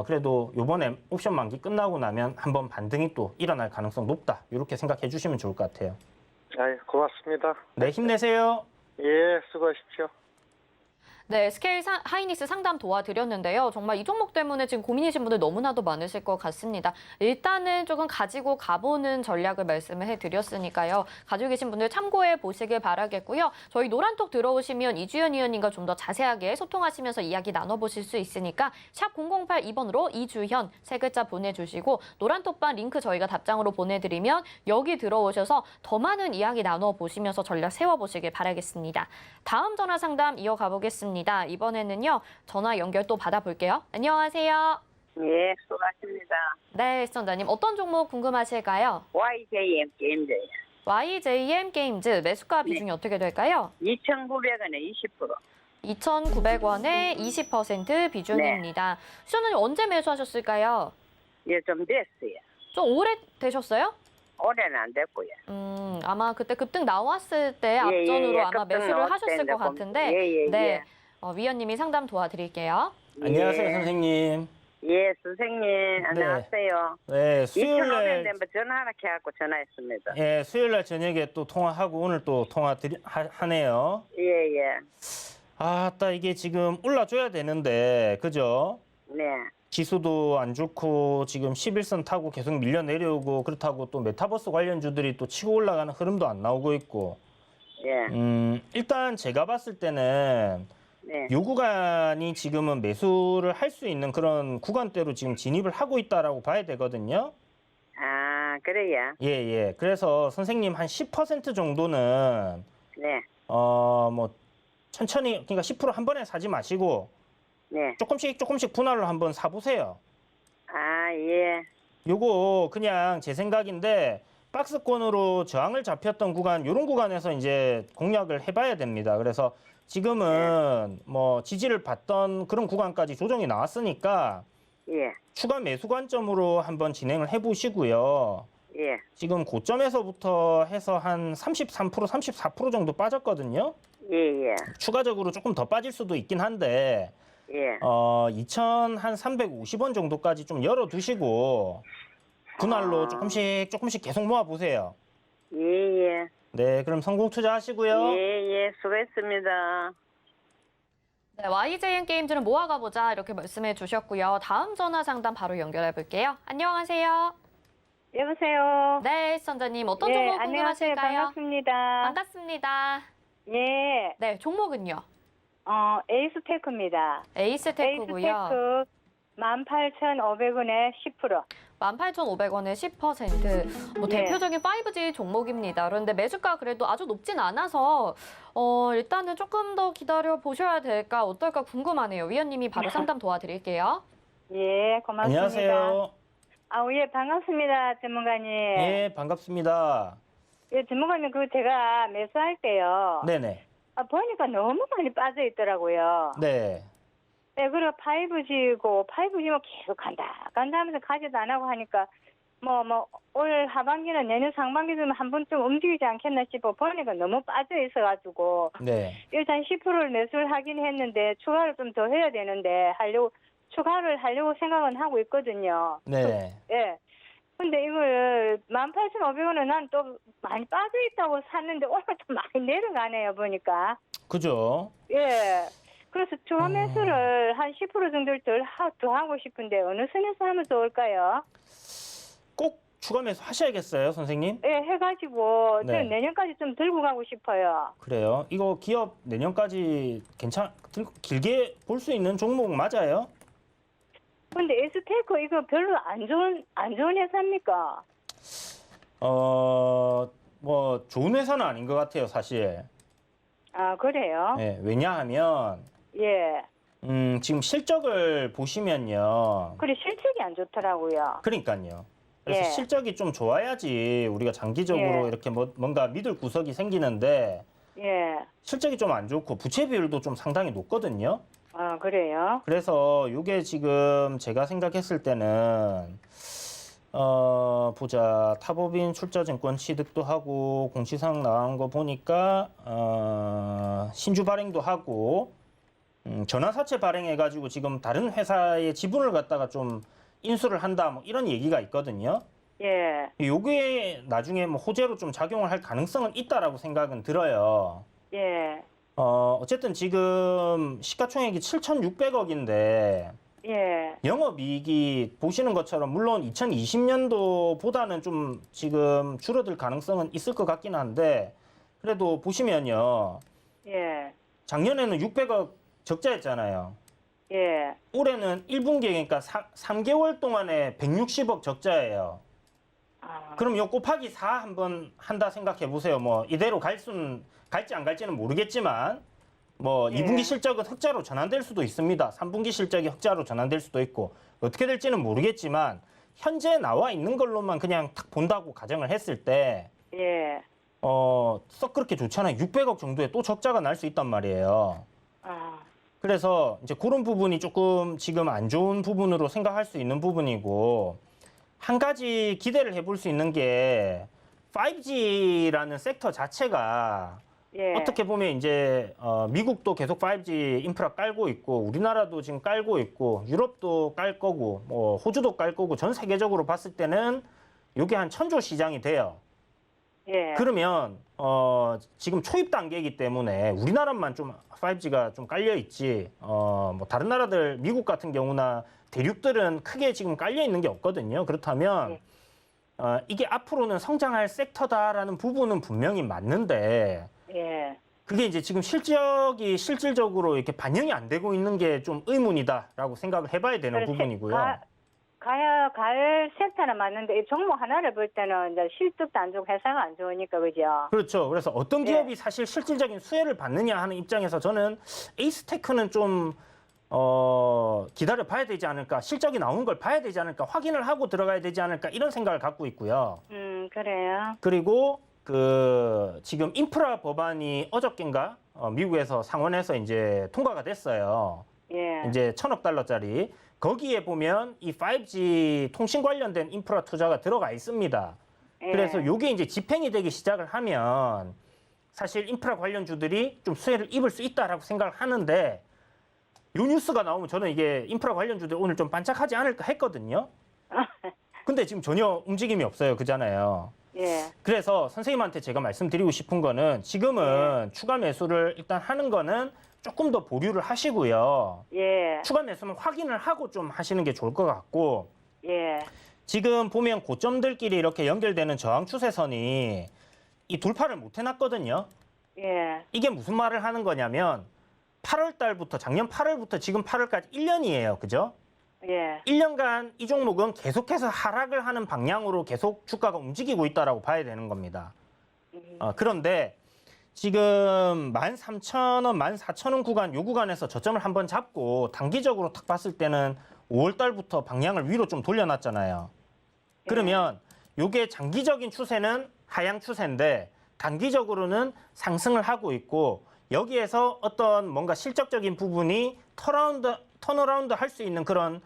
그래도 이번에 옵션 만기 끝나고 나면 한번 반등이 또 일어날 가능성 높다. 이렇게 생각해 주시면 좋을 것 같아요. 고맙습니다. 네, 힘내세요. 수고하십시오. 네, SK 하이닉스 상담 도와드렸는데요. 정말 이 종목 때문에 지금 고민이신 분들 너무나도 많으실 것 같습니다. 일단은 조금 가지고 가보는 전략을 말씀을 해드렸으니까요. 가지고 계신 분들 참고해 보시길 바라겠고요. 저희 노란톡 들어오시면 이주연 위원님과 좀 더 자세하게 소통하시면서 이야기 나눠보실 수 있으니까 샵 0082번으로 이주현 세 글자 보내주시고 노란톡방 링크 저희가 답장으로 보내드리면 여기 들어오셔서 더 많은 이야기 나눠보시면서 전략 세워보시길 바라겠습니다. 다음 전화 상담 이어가 보겠습니다. 이번에는요, 전화 연결 또 받아볼게요. 안녕하세요. 예, 수고하십니다. 네, 시청자님 어떤 종목 궁금하실까요? YJM 게임즈 YJM 게임즈 매수가 비중이 어떻게 될까요? 2,900원에 20%. 2,900원에 20% 비중입니다. 시청자님 언제 매수하셨을까요? 예, 좀 됐어요. 좀 오래 되셨어요? 올해는 안 됐고요. 아마 그때 급등 나왔을 때 앞전으로 아마 매수를 하셨을 것 같은데, 네, 위원님이 상담 도와드릴게요. 안녕하세요, 선생님. 예, 선생님 안녕하세요. 네, 수요일 2,500원 날 뭐 전화하라 해갖고 전화했습니다. 예, 수요일 날 저녁에 또 통화하고 오늘 또 하네요. 예, 예. 아따 이게 지금 올라줘야 되는데 그죠? 네. 지수도 안 좋고 지금 11선 타고 계속 밀려 내려오고 그렇다고 또 메타버스 관련주들이 또 치고 올라가는 흐름도 안 나오고 있고 예. 일단 제가 봤을 때는 네. 요 구간이 지금은 매수를 할 수 있는 그런 구간대로 지금 진입을 하고 있다라고 봐야 되거든요. 아, 그래요? 예, 예. 그래서 선생님 한 10% 정도는 네. 뭐 천천히 그러니까 10% 한 번에 사지 마시고 네. 조금씩 분할로 한번 사보세요. 아, 예. 요거 그냥 제 생각인데 박스권으로 저항을 잡혔던 구간 요런 구간에서 이제 공략을 해봐야 됩니다. 그래서 지금은 뭐 지지를 받던 그런 구간까지 조정이 나왔으니까 예. 추가 매수 관점으로 한번 진행을 해보시고요. 예. 지금 고점에서부터 해서 한 33%, 34% 정도 빠졌거든요. 예, 예. 추가적으로 조금 더 빠질 수도 있긴 한데 예. 2,350원 정도까지 좀 열어두시고 분할로 조금씩 계속 모아보세요. 예, 예. 네, 그럼 성공 투자하시고요. 예, 예. 수고했습니다. 네, YJN 게임즈는 모아가 보자 이렇게 말씀해 주셨고요. 다음 전화 상담 바로 연결해 볼게요. 안녕하세요. 여보세요. 네, 시청자님 어떤 예, 종목 안녕하세요. 궁금하실까요? 반갑습니다. 반갑습니다. 예, 네, 종목은요? 에이스테크입니다. 에이스테크고요. 에이스테크 18,500원에 10%. 18,500원에 10%. 뭐 예. 대표적인 5G 종목입니다. 그런데 매수가 그래도 아주 높진 않아서 일단은 조금 더 기다려 보셔야 될까 어떨까 궁금하네요. 위원님이 바로 상담 도와드릴게요. 예, 고맙습니다. 안녕하세요. 예, 반갑습니다. 전문가님. 예, 반갑습니다. 예, 전문가님, 제가 매수할 때요. 네네. 보니까 너무 많이 빠져 있더라고요. 네. 네, 그리고 5G고 5G면 계속 간다 하면서 가지도 안 하고 하니까 올 하반기는 내년 상반기쯤 한 번쯤 움직이지 않겠나 싶어 보니까 너무 빠져 있어가지고 네. 일단 10%를 매수를 하긴 했는데 추가를 좀 더 해야 되는데 추가를 하려고 생각은 하고 있거든요. 네. 예. 근데 이걸 18,500원은 난 또 많이 빠져 있다고 샀는데 오늘 좀 많이 내려가네요 보니까. 그죠? 예. 그래서 추가 매수를 한 10% 정도를 더 하고 싶은데 어느 선에서 하면 좋을까요? 꼭 추가 매수 하셔야겠어요, 선생님? 예, 해가지고 네. 내년까지 좀 들고 가고 싶어요. 그래요. 이거 기업 내년까지 길게 볼 수 있는 종목 맞아요? 근데 에스테크 이거 별로 안 좋은 회사입니까? 뭐 좋은 회사는 아닌 것 같아요, 사실. 아, 그래요? 네, 왜냐하면 예. 지금 실적을 보시면요. 그래, 실적이 안 좋더라고요. 그러니까요. 그래서 예. 실적이 좀 좋아야지 우리가 장기적으로 예. 이렇게 뭔가 믿을 구석이 생기는데 예. 실적이 좀 안 좋고 부채 비율도 좀 상당히 높거든요. 아, 그래요? 그래서 이게 지금 제가 생각했을 때는 보자. 탑오빈 출자증권 취득도 하고 공시사항 나온 거 보니까 신주 발행도 하고 전환사채 발행해가지고 지금 다른 회사의 지분을 갖다가 좀 인수를 한다 뭐 이런 얘기가 있거든요. 예. 요게 나중에 뭐 호재로 좀 작용을 할 가능성은 있다라고 생각은 들어요. 예. 어쨌든 지금 시가총액이 7,600억인데 예. 영업이익이 보시는 것처럼 물론 2020년도보다는 좀 지금 줄어들 가능성은 있을 것 같긴 한데 그래도 보시면요. 예. 작년에는 600억 적자였잖아요. 예. 올해는 1분기에 그러니까 3개월 동안에 160억 적자예요. 아, 그럼 요 곱하기 4 한번 한다 생각해 보세요. 뭐 이대로 갈지 안 갈지는 모르겠지만 뭐 예. 2분기 실적은 흑자로 전환될 수도 있습니다. 3분기 실적이 흑자로 전환될 수도 있고 어떻게 될지는 모르겠지만 현재 나와 있는 걸로만 그냥 탁 본다고 가정을 했을 때 예. 썩 그렇게 좋잖아요. 600억 정도의 또 적자가 날 수 있단 말이에요. 아, 그래서 이제 그런 부분이 조금 지금 안 좋은 부분으로 생각할 수 있는 부분이고 한 가지 기대를 해볼 수 있는 게 5G라는 섹터 자체가 예. 어떻게 보면 이제 미국도 계속 5G 인프라 깔고 있고 우리나라도 지금 깔고 있고 유럽도 깔 거고 뭐 호주도 깔 거고 전 세계적으로 봤을 때는 이게 한 1,000조 시장이 돼요. 예. 그러면 지금 초입 단계이기 때문에 우리나라만 좀 5G가 좀 깔려 있지 뭐 다른 나라들 미국 같은 경우나 대륙들은 크게 지금 깔려 있는 게 없거든요. 그렇다면 이게 앞으로는 성장할 섹터다라는 부분은 분명히 맞는데 예. 그게 이제 지금 실질적으로 이렇게 반영이 안 되고 있는 게 좀 의문이다라고 생각을 해봐야 되는 부분이고요. 갈 섹터는 맞는데 이 종목 하나를 볼 때는 이제 실적도 안 좋고 회사가 안 좋으니까 그죠? 그렇죠. 그래서 어떤 기업이 사실 실질적인 수혜를 받느냐 하는 입장에서 저는 에이스테크는 좀 기다려 봐야 되지 않을까, 실적이 나오는 걸 봐야 되지 않을까, 확인을 하고 들어가야 되지 않을까 이런 생각을 갖고 있고요. 그래요. 그리고 지금 인프라 법안이 어저께인가 미국에서 상원에서 이제 통과가 됐어요. 예. 이제 1,000억 달러짜리. 거기에 보면 이 5G 통신 관련된 인프라 투자가 들어가 있습니다. 예. 그래서 이게 이제 집행이 되기 시작을 하면 사실 인프라 관련주들이 좀 수혜를 입을 수 있다라고 생각을 하는데 이 뉴스가 나오면 저는 이게 인프라 관련주들 오늘 좀 반짝하지 않을까 했거든요. 근데 지금 전혀 움직임이 없어요. 그잖아요. 예. 그래서 선생님한테 제가 말씀드리고 싶은 거는 지금은 추가 매수를 일단 하는 거는 조금 더 보류를 하시고요. 예. 추가 매수는 확인을 하고 좀 하시는 게 좋을 것 같고 예. 지금 보면 고점들끼리 이렇게 연결되는 저항 추세선이 이 돌파를 못 해놨거든요. 예. 이게 무슨 말을 하는 거냐면 8월 달부터 작년 8월부터 지금 8월까지 1년이에요. 그죠? 예. 1년간 이 종목은 계속해서 하락을 하는 방향으로 계속 주가가 움직이고 있다라고 봐야 되는 겁니다. 그런데 지금 13,000원, 14,000원 구간, 요 구간에서 저점을 한번 잡고 단기적으로 딱 봤을 때는 5월 달부터 방향을 위로 좀 돌려놨잖아요. 그러면 요게 장기적인 추세는 하향 추세인데 단기적으로는 상승을 하고 있고 여기에서 어떤 뭔가 실적적인 부분이 턴어라운드 할 수 있는 그런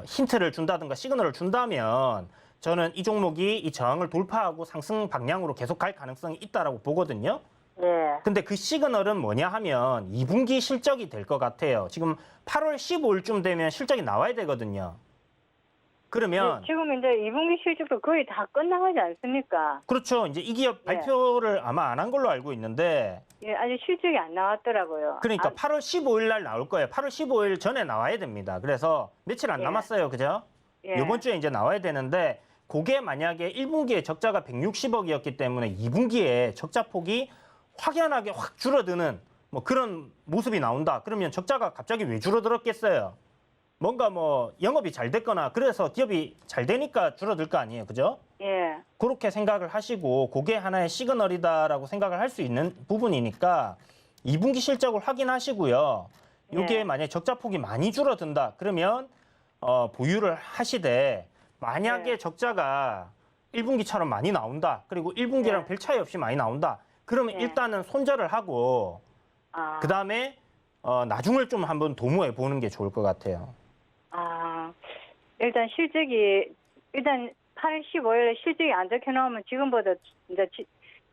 힌트를 준다든가 시그널을 준다면 저는 이 종목이 이 저항을 돌파하고 상승 방향으로 계속 갈 가능성이 있다라고 보거든요. 예. 근데 그 시그널은 뭐냐 하면 2분기 실적이 될 것 같아요. 지금 8월 15일쯤 되면 실적이 나와야 되거든요. 그러면 지금 이제 2분기 실적도 거의 다 끝나가지 않습니까? 그렇죠. 이제 이 기업 발표를 아마 안 한 걸로 알고 있는데 예, 아직 실적이 안 나왔더라고요. 그러니까 8월 15일 날 나올 거예요. 8월 15일 전에 나와야 됩니다. 그래서 며칠 안 남았어요. 그죠? 예. 이번 주에 이제 나와야 되는데 그게 만약에 1분기에 적자가 160억이었기 때문에 2분기에 적자 폭이 확연하게 확 줄어드는 뭐 그런 모습이 나온다. 그러면 적자가 갑자기 왜 줄어들었겠어요? 뭔가 뭐 영업이 잘 됐거나 그래서 기업이 잘 되니까 줄어들 거 아니에요. 그죠? 예. 그렇게 생각을 하시고 그게 하나의 시그널이다라고 생각을 할 수 있는 부분이니까 2분기 실적을 확인하시고요. 이게 만약에 적자 폭이 많이 줄어든다. 그러면 보유를 하시되 만약에 적자가 1분기처럼 많이 나온다. 그리고 1분기랑 별 차이 없이 많이 나온다. 그러면 일단은 손절을 하고 그다음에 나중을 좀 한번 도모해 보는 게 좋을 것 같아요. 일단 실적이 일단 8월 15일에 실적이 안 좋게 나오면 지금보다 이제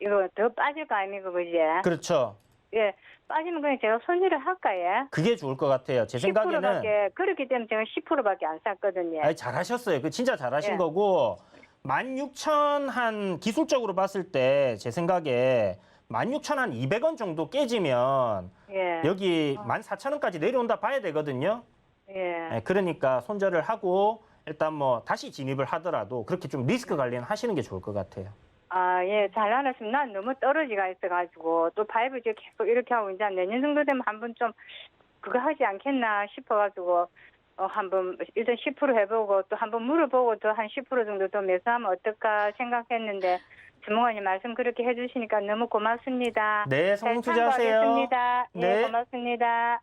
이거 더 빠질 거 아닙니까, 그지? 그렇죠. 예, 빠지면 그냥 제가 손질을 할까요? 그게 좋을 것 같아요. 제 생각에는 10%밖에 그렇기 때문에 제가 10%밖에 안 샀거든요. 아니, 잘하셨어요. 그 진짜 잘하신 거고 16,000 한 기술적으로 봤을 때 제 생각에 16,200원 정도 깨지면 여기 14,000원까지 내려온다 봐야 되거든요. 네, 그러니까 손절을 하고 일단 뭐 다시 진입을 하더라도 그렇게 좀 리스크 관리는 하시는 게 좋을 것 같아요. 예, 잘 알았습니다. 난 너무 떨어지가 있어가지고 또 바이브 이제 계속 이렇게 하고 이제 내년 정도 되면 한번 좀 그거 하지 않겠나 싶어가지고 한번 일단 10% 해보고 또 한번 물어보고 또 한 10% 정도 더 매수하면 어떨까 생각했는데 주무관님 말씀 그렇게 해주시니까 너무 고맙습니다. 네, 성투자하세요. 네, 고맙습니다.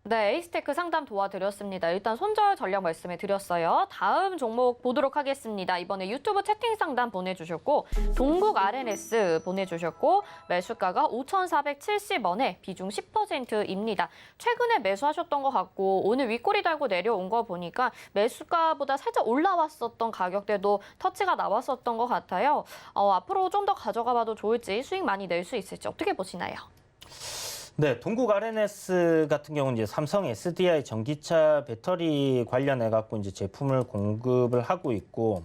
네, 에이스테크 상담 도와드렸습니다. 일단 손절 전략 말씀해 드렸어요. 다음 종목 보도록 하겠습니다. 이번에 유튜브 채팅 상담 보내주셨고 동국 RNS 보내주셨고 매수가가 5,470원에 비중 10%입니다. 최근에 매수하셨던 것 같고 오늘 윗꼬리 달고 내려온 거 보니까 매수가보다 살짝 올라왔었던 가격대도 터치가 나왔었던 것 같아요. 앞으로 좀 더 가져가 봐도 좋을지 수익 많이 낼 수 있을지 어떻게 보시나요? 네, 동국 RNS 같은 경우는 이제 삼성 SDI 전기차 배터리 관련해 갖고 이제 제품을 공급을 하고 있고,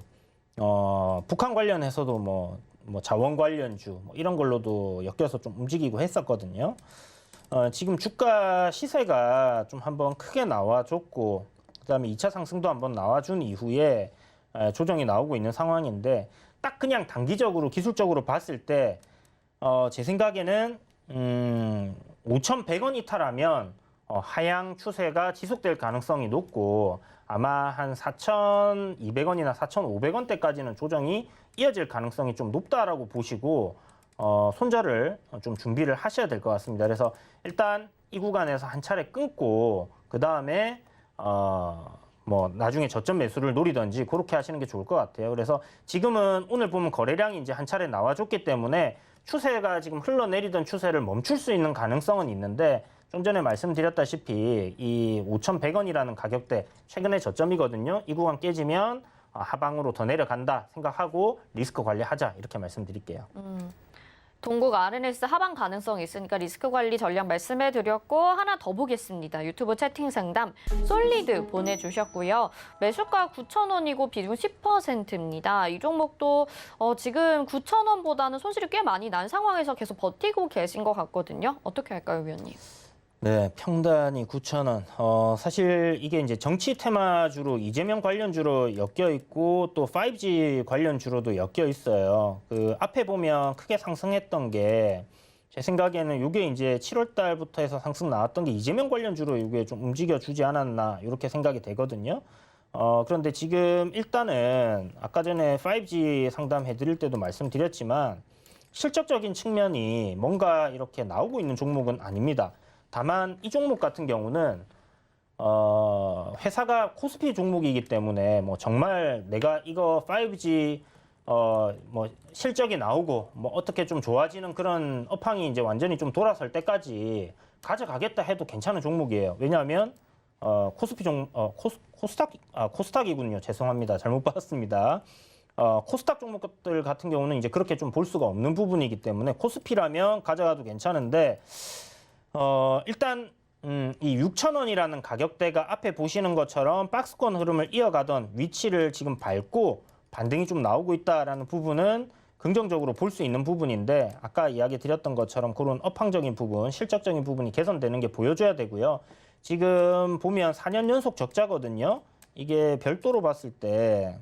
북한 관련해서도 뭐 자원 관련주 이런 걸로도 엮여서 좀 움직이고 했었거든요. 지금 주가 시세가 좀 한번 크게 나와줬고, 그다음에 2차 상승도 한번 나와준 이후에 조정이 나오고 있는 상황인데, 딱 그냥 단기적으로 기술적으로 봤을 때, 제 생각에는 5,100원 이탈하면 하향 추세가 지속될 가능성이 높고 아마 한 4,200원이나 4,500원대까지는 조정이 이어질 가능성이 좀 높다라고 보시고 손절을 좀 준비를 하셔야 될 것 같습니다. 그래서 일단 이 구간에서 한 차례 끊고 그 다음에 뭐 나중에 저점 매수를 노리든지 그렇게 하시는 게 좋을 것 같아요. 그래서 지금은 오늘 보면 거래량이 이제 한 차례 나와줬기 때문에 추세가 지금 흘러내리던 추세를 멈출 수 있는 가능성은 있는데 좀 전에 말씀드렸다시피 이 5,100원이라는 가격대 최근에 저점이거든요. 이 구간 깨지면 하방으로 더 내려간다 생각하고 리스크 관리하자 이렇게 말씀드릴게요. 동국 RNS 하방 가능성이 있으니까 리스크 관리 전략 말씀해 드렸고 하나 더 보겠습니다. 유튜브 채팅 상담 솔리드 보내주셨고요. 매수가 9,000원이고 비중 10%입니다. 이 종목도 지금 9,000원보다는 손실이 꽤 많이 난 상황에서 계속 버티고 계신 것 같거든요. 어떻게 할까요, 위원님? 네, 평단이 9,000원. 사실 이게 이제 정치 테마주로 이재명 관련주로 엮여 있고 또 5G 관련주로도 엮여 있어요. 그 앞에 보면 크게 상승했던 게 제 생각에는 이게 이제 7월 달부터 해서 상승 나왔던 게 이재명 관련주로 이게 좀 움직여 주지 않았나 이렇게 생각이 되거든요. 그런데 지금 일단은 아까 전에 5G 상담해 드릴 때도 말씀드렸지만 실적적인 측면이 뭔가 이렇게 나오고 있는 종목은 아닙니다. 다만 이 종목 같은 경우는 회사가 코스피 종목이기 때문에 뭐 정말 내가 이거 5G 뭐 실적이 나오고 뭐 어떻게 좀 좋아지는 그런 업황이 이제 완전히 좀 돌아설 때까지 가져가겠다 해도 괜찮은 종목이에요. 왜냐하면 코스피 코스닥이군요. 죄송합니다. 잘못 봤습니다. 코스닥 종목들 같은 경우는 이제 그렇게 좀 볼 수가 없는 부분이기 때문에 코스피라면 가져가도 괜찮은데 일단 이 6,000원이라는 가격대가 앞에 보시는 것처럼 박스권 흐름을 이어가던 위치를 지금 밟고 반등이 좀 나오고 있다라는 부분은 긍정적으로 볼 수 있는 부분인데 아까 이야기 드렸던 것처럼 그런 업황적인 부분, 실적적인 부분이 개선되는 게 보여줘야 되고요. 지금 보면 4년 연속 적자거든요. 이게 별도로 봤을 때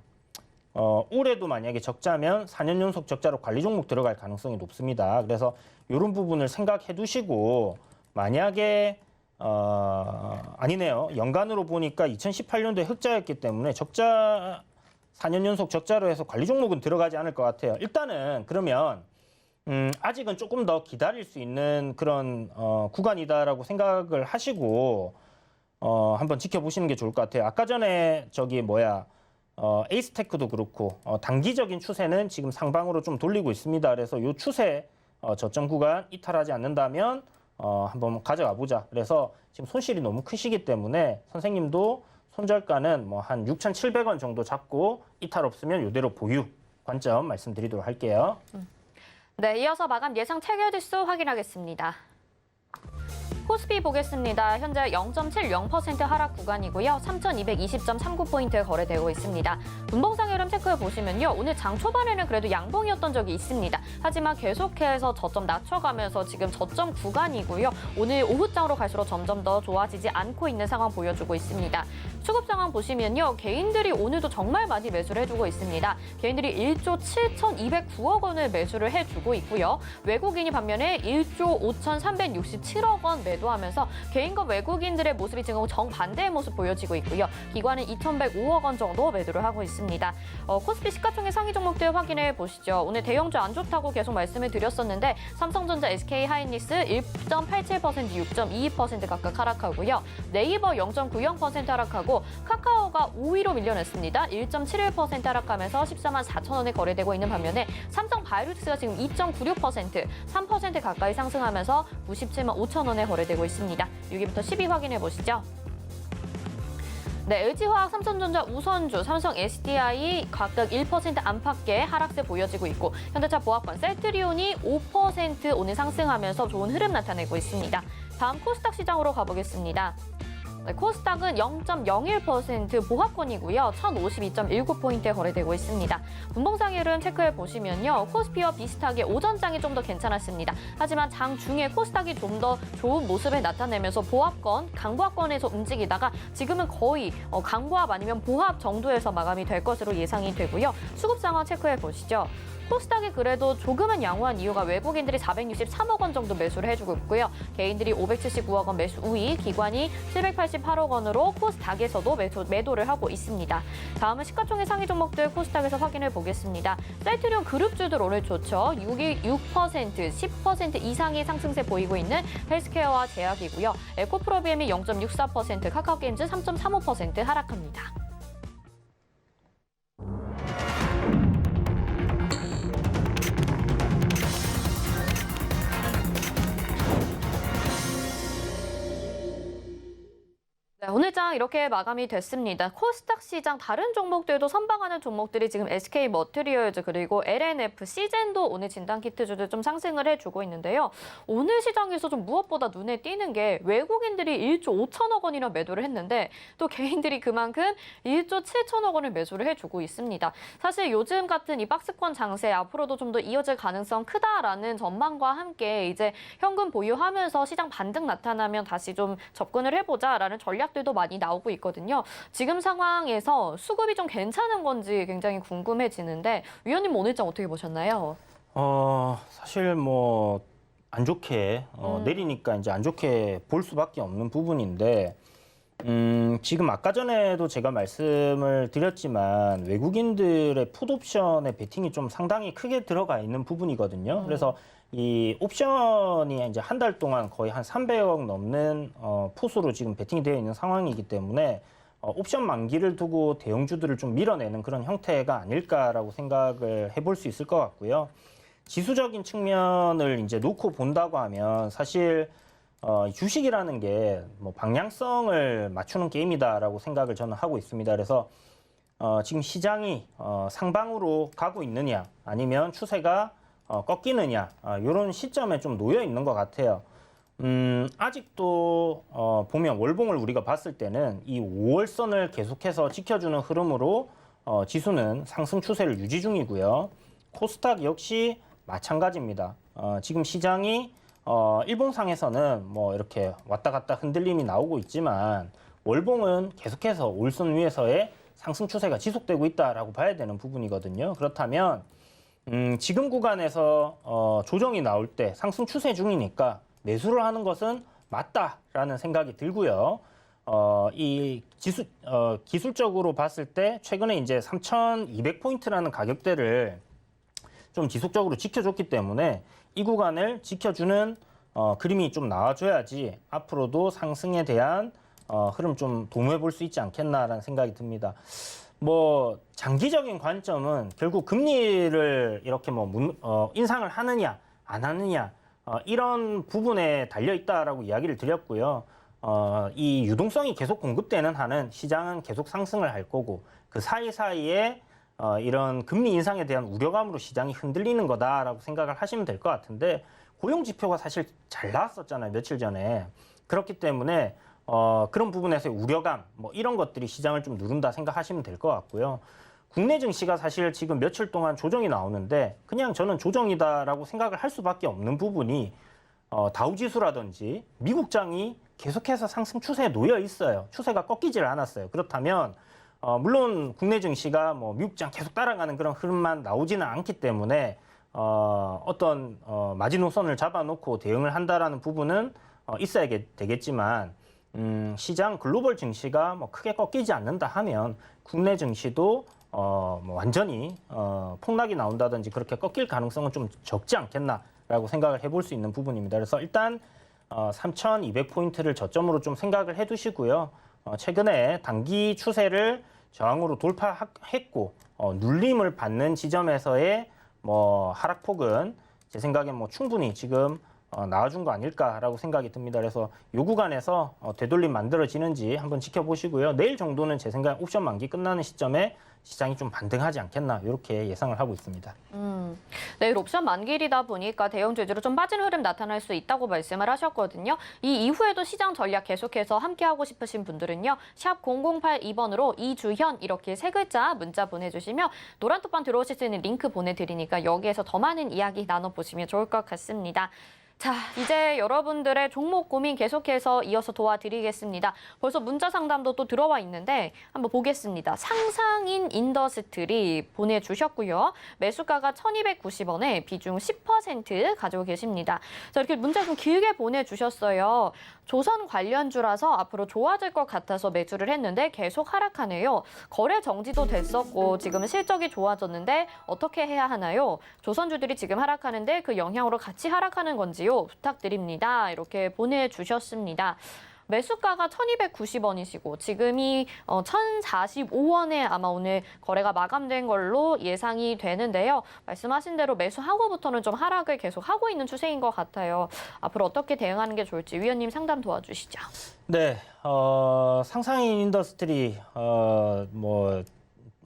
올해도 만약에 적자면 4년 연속 적자로 관리 종목 들어갈 가능성이 높습니다. 그래서 이런 부분을 생각해 두시고 만약에 아니네요. 연간으로 보니까 2018년도에 흑자였기 때문에 적자 4년 연속 적자로 해서 관리 종목은 들어가지 않을 것 같아요. 일단은 그러면 아직은 조금 더 기다릴 수 있는 그런 구간이다라고 생각을 하시고 한번 지켜보시는 게 좋을 것 같아요. 아까 전에 에이스테크도 그렇고 단기적인 추세는 지금 상방으로 좀 돌리고 있습니다. 그래서 이 추세 저점 구간 이탈하지 않는다면 한번 가져가 보자. 그래서 지금 손실이 너무 크시기 때문에 선생님도 손절가는 뭐 한 6,700원 정도 잡고 이탈 없으면 이대로 보유 관점 말씀드리도록 할게요. 네, 이어서 마감 예상 체결 지수 확인하겠습니다. 코스피 보겠습니다. 현재 0.70% 하락 구간이고요. 3,220.39포인트 거래되고 있습니다. 분봉상 흐름 체크해 보시면요. 오늘 장 초반에는 그래도 양봉이었던 적이 있습니다. 하지만 계속해서 저점 낮춰가면서 지금 저점 구간이고요. 오늘 오후장으로 갈수록 점점 더 좋아지지 않고 있는 상황 보여주고 있습니다. 수급 상황 보시면요. 개인들이 오늘도 정말 많이 매수를 해주고 있습니다. 개인들이 1조 7,209억 원을 매수를 해주고 있고요. 외국인이 반면에 1조 5,367억 원 매도하면서 개인과 외국인들의 모습이 지금 정반대의 모습 보여지고 있고요. 기관은 2,105억 원 정도 매도를 하고 있습니다. 코스피 시가총액 상위 종목들 확인해 보시죠. 오늘 대형주 안 좋다고 계속 말씀을 드렸었는데 삼성전자, SK하이닉스 1.87%, 6.22% 각각 하락하고요. 네이버 0.90% 하락하고 카카오가 5위로 밀려냈습니다. 1.71% 하락하면서 14만 4천 원에 거래되고 있는 반면에 삼성바이오로직스가 지금 2.96%, 3% 가까이 상승하면서 97만 5천 원에 거래되고 있습니다. 6위부터 10위 확인해 보시죠. 네, LG화학, 삼성전자, 우선주, 삼성 SDI 각각 1% 안팎의 하락세 보여지고 있고 현대차, 보합권, 셀트리온이 5% 오늘 상승하면서 좋은 흐름 나타내고 있습니다. 다음 코스닥 시장으로 가보겠습니다. 네, 코스닥은 0.01% 보합권이고요. 1052.19포인트에 거래되고 있습니다. 분봉상의 흐름 체크해 보시면요. 코스피와 비슷하게 오전장이 좀 더 괜찮았습니다. 하지만 장 중에 코스닥이 좀 더 좋은 모습을 나타내면서 보합권, 강보합권에서 움직이다가 지금은 거의 강보합 아니면 보합 정도에서 마감이 될 것으로 예상이 되고요. 수급 상황 체크해 보시죠. 코스닥이 그래도 조금은 양호한 이유가 외국인들이 463억 원 정도 매수를 해주고 있고요. 개인들이 579억 원 매수 우위, 기관이 788억 원으로 코스닥에서도 매도를 하고 있습니다. 다음은 시가총액 상위 종목들 코스닥에서 확인해 보겠습니다. 셀트리온 그룹주들 오늘 좋죠. 6% 10% 이상의 상승세 보이고 있는 헬스케어와 제약이고요. 에코프로비엠이 0.64%, 카카오게임즈 3.35% 하락합니다. 네, 오늘 장 이렇게 마감이 됐습니다. 코스닥 시장 다른 종목들도 선방하는 종목들이 지금 SK 머티리얼즈 그리고 LNF, 시젠도 오늘 진단키트주들 좀 상승을 해주고 있는데요. 오늘 시장에서 좀 무엇보다 눈에 띄는 게 외국인들이 1조 5천억 원이나 매도를 했는데 또 개인들이 그만큼 1조 7천억 원을 매수를 해주고 있습니다. 사실 요즘 같은 이 박스권 장세 앞으로도 좀 더 이어질 가능성 크다라는 전망과 함께 이제 현금 보유하면서 시장 반등 나타나면 다시 좀 접근을 해보자라는 전략들도 많이 나오고 있거든요. 지금 상황에서 수급이 좀 괜찮은 건지 굉장히 궁금해지는데 위원님 오늘 장 어떻게 보셨나요? 사실 뭐 안 좋게 내리니까 이제 안 좋게 볼 수밖에 없는 부분인데 지금 아까 전에도 제가 말씀을 드렸지만 외국인들의 풋옵션의 베팅이 좀 상당히 크게 들어가 있는 부분이거든요. 그래서 이 옵션이 이제 한 달 동안 거의 한 300억 넘는 풋으로 지금 베팅이 되어 있는 상황이기 때문에 옵션 만기를 두고 대형주들을 좀 밀어내는 그런 형태가 아닐까라고 생각을 해볼 수 있을 것 같고요. 지수적인 측면을 이제 놓고 본다고 하면 사실 주식이라는 게 뭐 방향성을 맞추는 게임이다라고 생각을 저는 하고 있습니다. 그래서 지금 시장이 상방으로 가고 있느냐 아니면 추세가 꺾이느냐 이런 시점에 좀 놓여 있는 것 같아요. 아직도 보면 월봉을 우리가 봤을 때는 이 5월선을 계속해서 지켜주는 흐름으로 지수는 상승 추세를 유지 중이고요. 코스닥 역시 마찬가지입니다. 지금 시장이 일봉상에서는 뭐 이렇게 왔다 갔다 흔들림이 나오고 있지만 월봉은 계속해서 5월선 위에서의 상승 추세가 지속되고 있다라고 봐야 되는 부분이거든요. 그렇다면 지금 구간에서 조정이 나올 때 상승 추세 중이니까 매수를 하는 것은 맞다라는 생각이 들고요. 이 기술적으로 봤을 때 최근에 이제 3,200포인트라는 가격대를 좀 지속적으로 지켜줬기 때문에 이 구간을 지켜주는 그림이 좀 나와줘야지 앞으로도 상승에 대한 흐름 좀 도모해 볼 수 있지 않겠나라는 생각이 듭니다. 뭐 장기적인 관점은 결국 금리를 이렇게 뭐 인상을 하느냐 안 하느냐 이런 부분에 달려 있다라고 이야기를 드렸고요. 이 유동성이 계속 공급되는 한은 시장은 계속 상승을 할 거고 그 사이사이에 이런 금리 인상에 대한 우려감으로 시장이 흔들리는 거다라고 생각을 하시면 될 것 같은데 고용 지표가 사실 잘 나왔었잖아요. 며칠 전에. 그렇기 때문에 그런 부분에서의 우려감 뭐 이런 것들이 시장을 좀 누른다 생각하시면 될 것 같고요. 국내 증시가 사실 지금 며칠 동안 조정이 나오는데 그냥 저는 조정이다라고 생각을 할 수밖에 없는 부분이 다우지수라든지 미국장이 계속해서 상승 추세에 놓여 있어요. 추세가 꺾이질 않았어요. 그렇다면 물론 국내 증시가 뭐 미국장 계속 따라가는 그런 흐름만 나오지는 않기 때문에 어떤 마지노선을 잡아놓고 대응을 한다라는 부분은 있어야 되겠지만 시장 글로벌 증시가 뭐 크게 꺾이지 않는다 하면 국내 증시도 뭐 완전히 폭락이 나온다든지 그렇게 꺾일 가능성은 좀 적지 않겠나라고 생각을 해볼 수 있는 부분입니다. 그래서 일단 3,200포인트를 저점으로 좀 생각을 해두시고요. 최근에 단기 추세를 저항으로 돌파했고 눌림을 받는 지점에서의 뭐 하락폭은 제 생각엔 뭐 충분히 지금 나와준 거 아닐까라고 생각이 듭니다. 그래서 요 구간에서 되돌림 만들어지는지 한번 지켜보시고요. 내일 정도는 제 생각엔 옵션 만기 끝나는 시점에 시장이 좀 반등하지 않겠나 이렇게 예상을 하고 있습니다. 내일 옵션 만기일이다 보니까 대형 주주로 좀 빠진 흐름 나타날 수 있다고 말씀을 하셨거든요. 이 이후에도 시장 전략 계속해서 함께하고 싶으신 분들은요. 샵 0082번으로 이주현 이렇게 세 글자 문자 보내주시면 노란톡방 들어오실 수 있는 링크 보내드리니까 여기에서 더 많은 이야기 나눠보시면 좋을 것 같습니다. 자, 이제 여러분들의 종목 고민 계속해서 이어서 도와드리겠습니다. 벌써 문자 상담도 또 들어와 있는데 한번 보겠습니다. 상상인 인더스트리 보내주셨고요. 매수가가 1,290원에 비중 10% 가지고 계십니다. 자, 이렇게 문자 좀 길게 보내주셨어요. 조선 관련주라서 앞으로 좋아질 것 같아서 매수를 했는데 계속 하락하네요. 거래 정지도 됐었고 지금은 실적이 좋아졌는데 어떻게 해야 하나요? 조선주들이 지금 하락하는데 그 영향으로 같이 하락하는 건지요? 부탁드립니다. 이렇게 보내주셨습니다. 매수가가 1,290원이시고 지금이 1,045원에 아마 오늘 거래가 마감된 걸로 예상이 되는데요. 말씀하신 대로 매수하고부터는 좀 하락을 계속 하고 있는 추세인 것 같아요. 앞으로 어떻게 대응하는 게 좋을지 위원님 상담 도와주시죠. 네, 상상인 인더스트리 뭐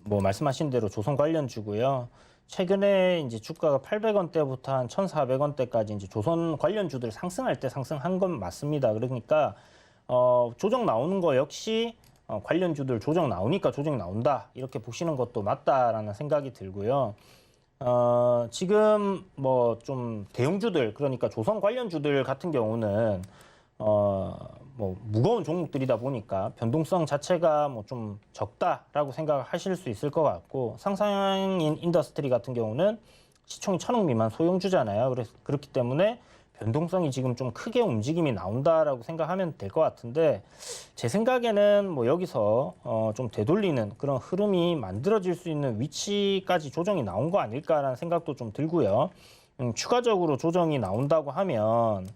말씀하신 대로 조선 관련주고요. 최근에 이제 주가가 800원대부터 한 1,400원대까지 이제 조선 관련주들 상승할 때 상승한 건 맞습니다. 그러니까 조정 나오는 거 역시 관련주들 조정 나오니까 조정 나온다 이렇게 보시는 것도 맞다라는 생각이 들고요. 지금 뭐 좀 대형주들 그러니까 조선 관련주들 같은 경우는 뭐 무거운 종목들이다 보니까 변동성 자체가 뭐 좀 적다라고 생각을 하실 수 있을 것 같고 상상인 인더스트리 같은 경우는 시총이 1,000억 미만 소형주잖아요. 그래서 그렇기 때문에 변동성이 지금 좀 크게 움직임이 나온다라고 생각하면 될 것 같은데 제 생각에는 뭐 여기서 좀 되돌리는 그런 흐름이 만들어질 수 있는 위치까지 조정이 나온 거 아닐까라는 생각도 좀 들고요. 추가적으로 조정이 나온다고 하면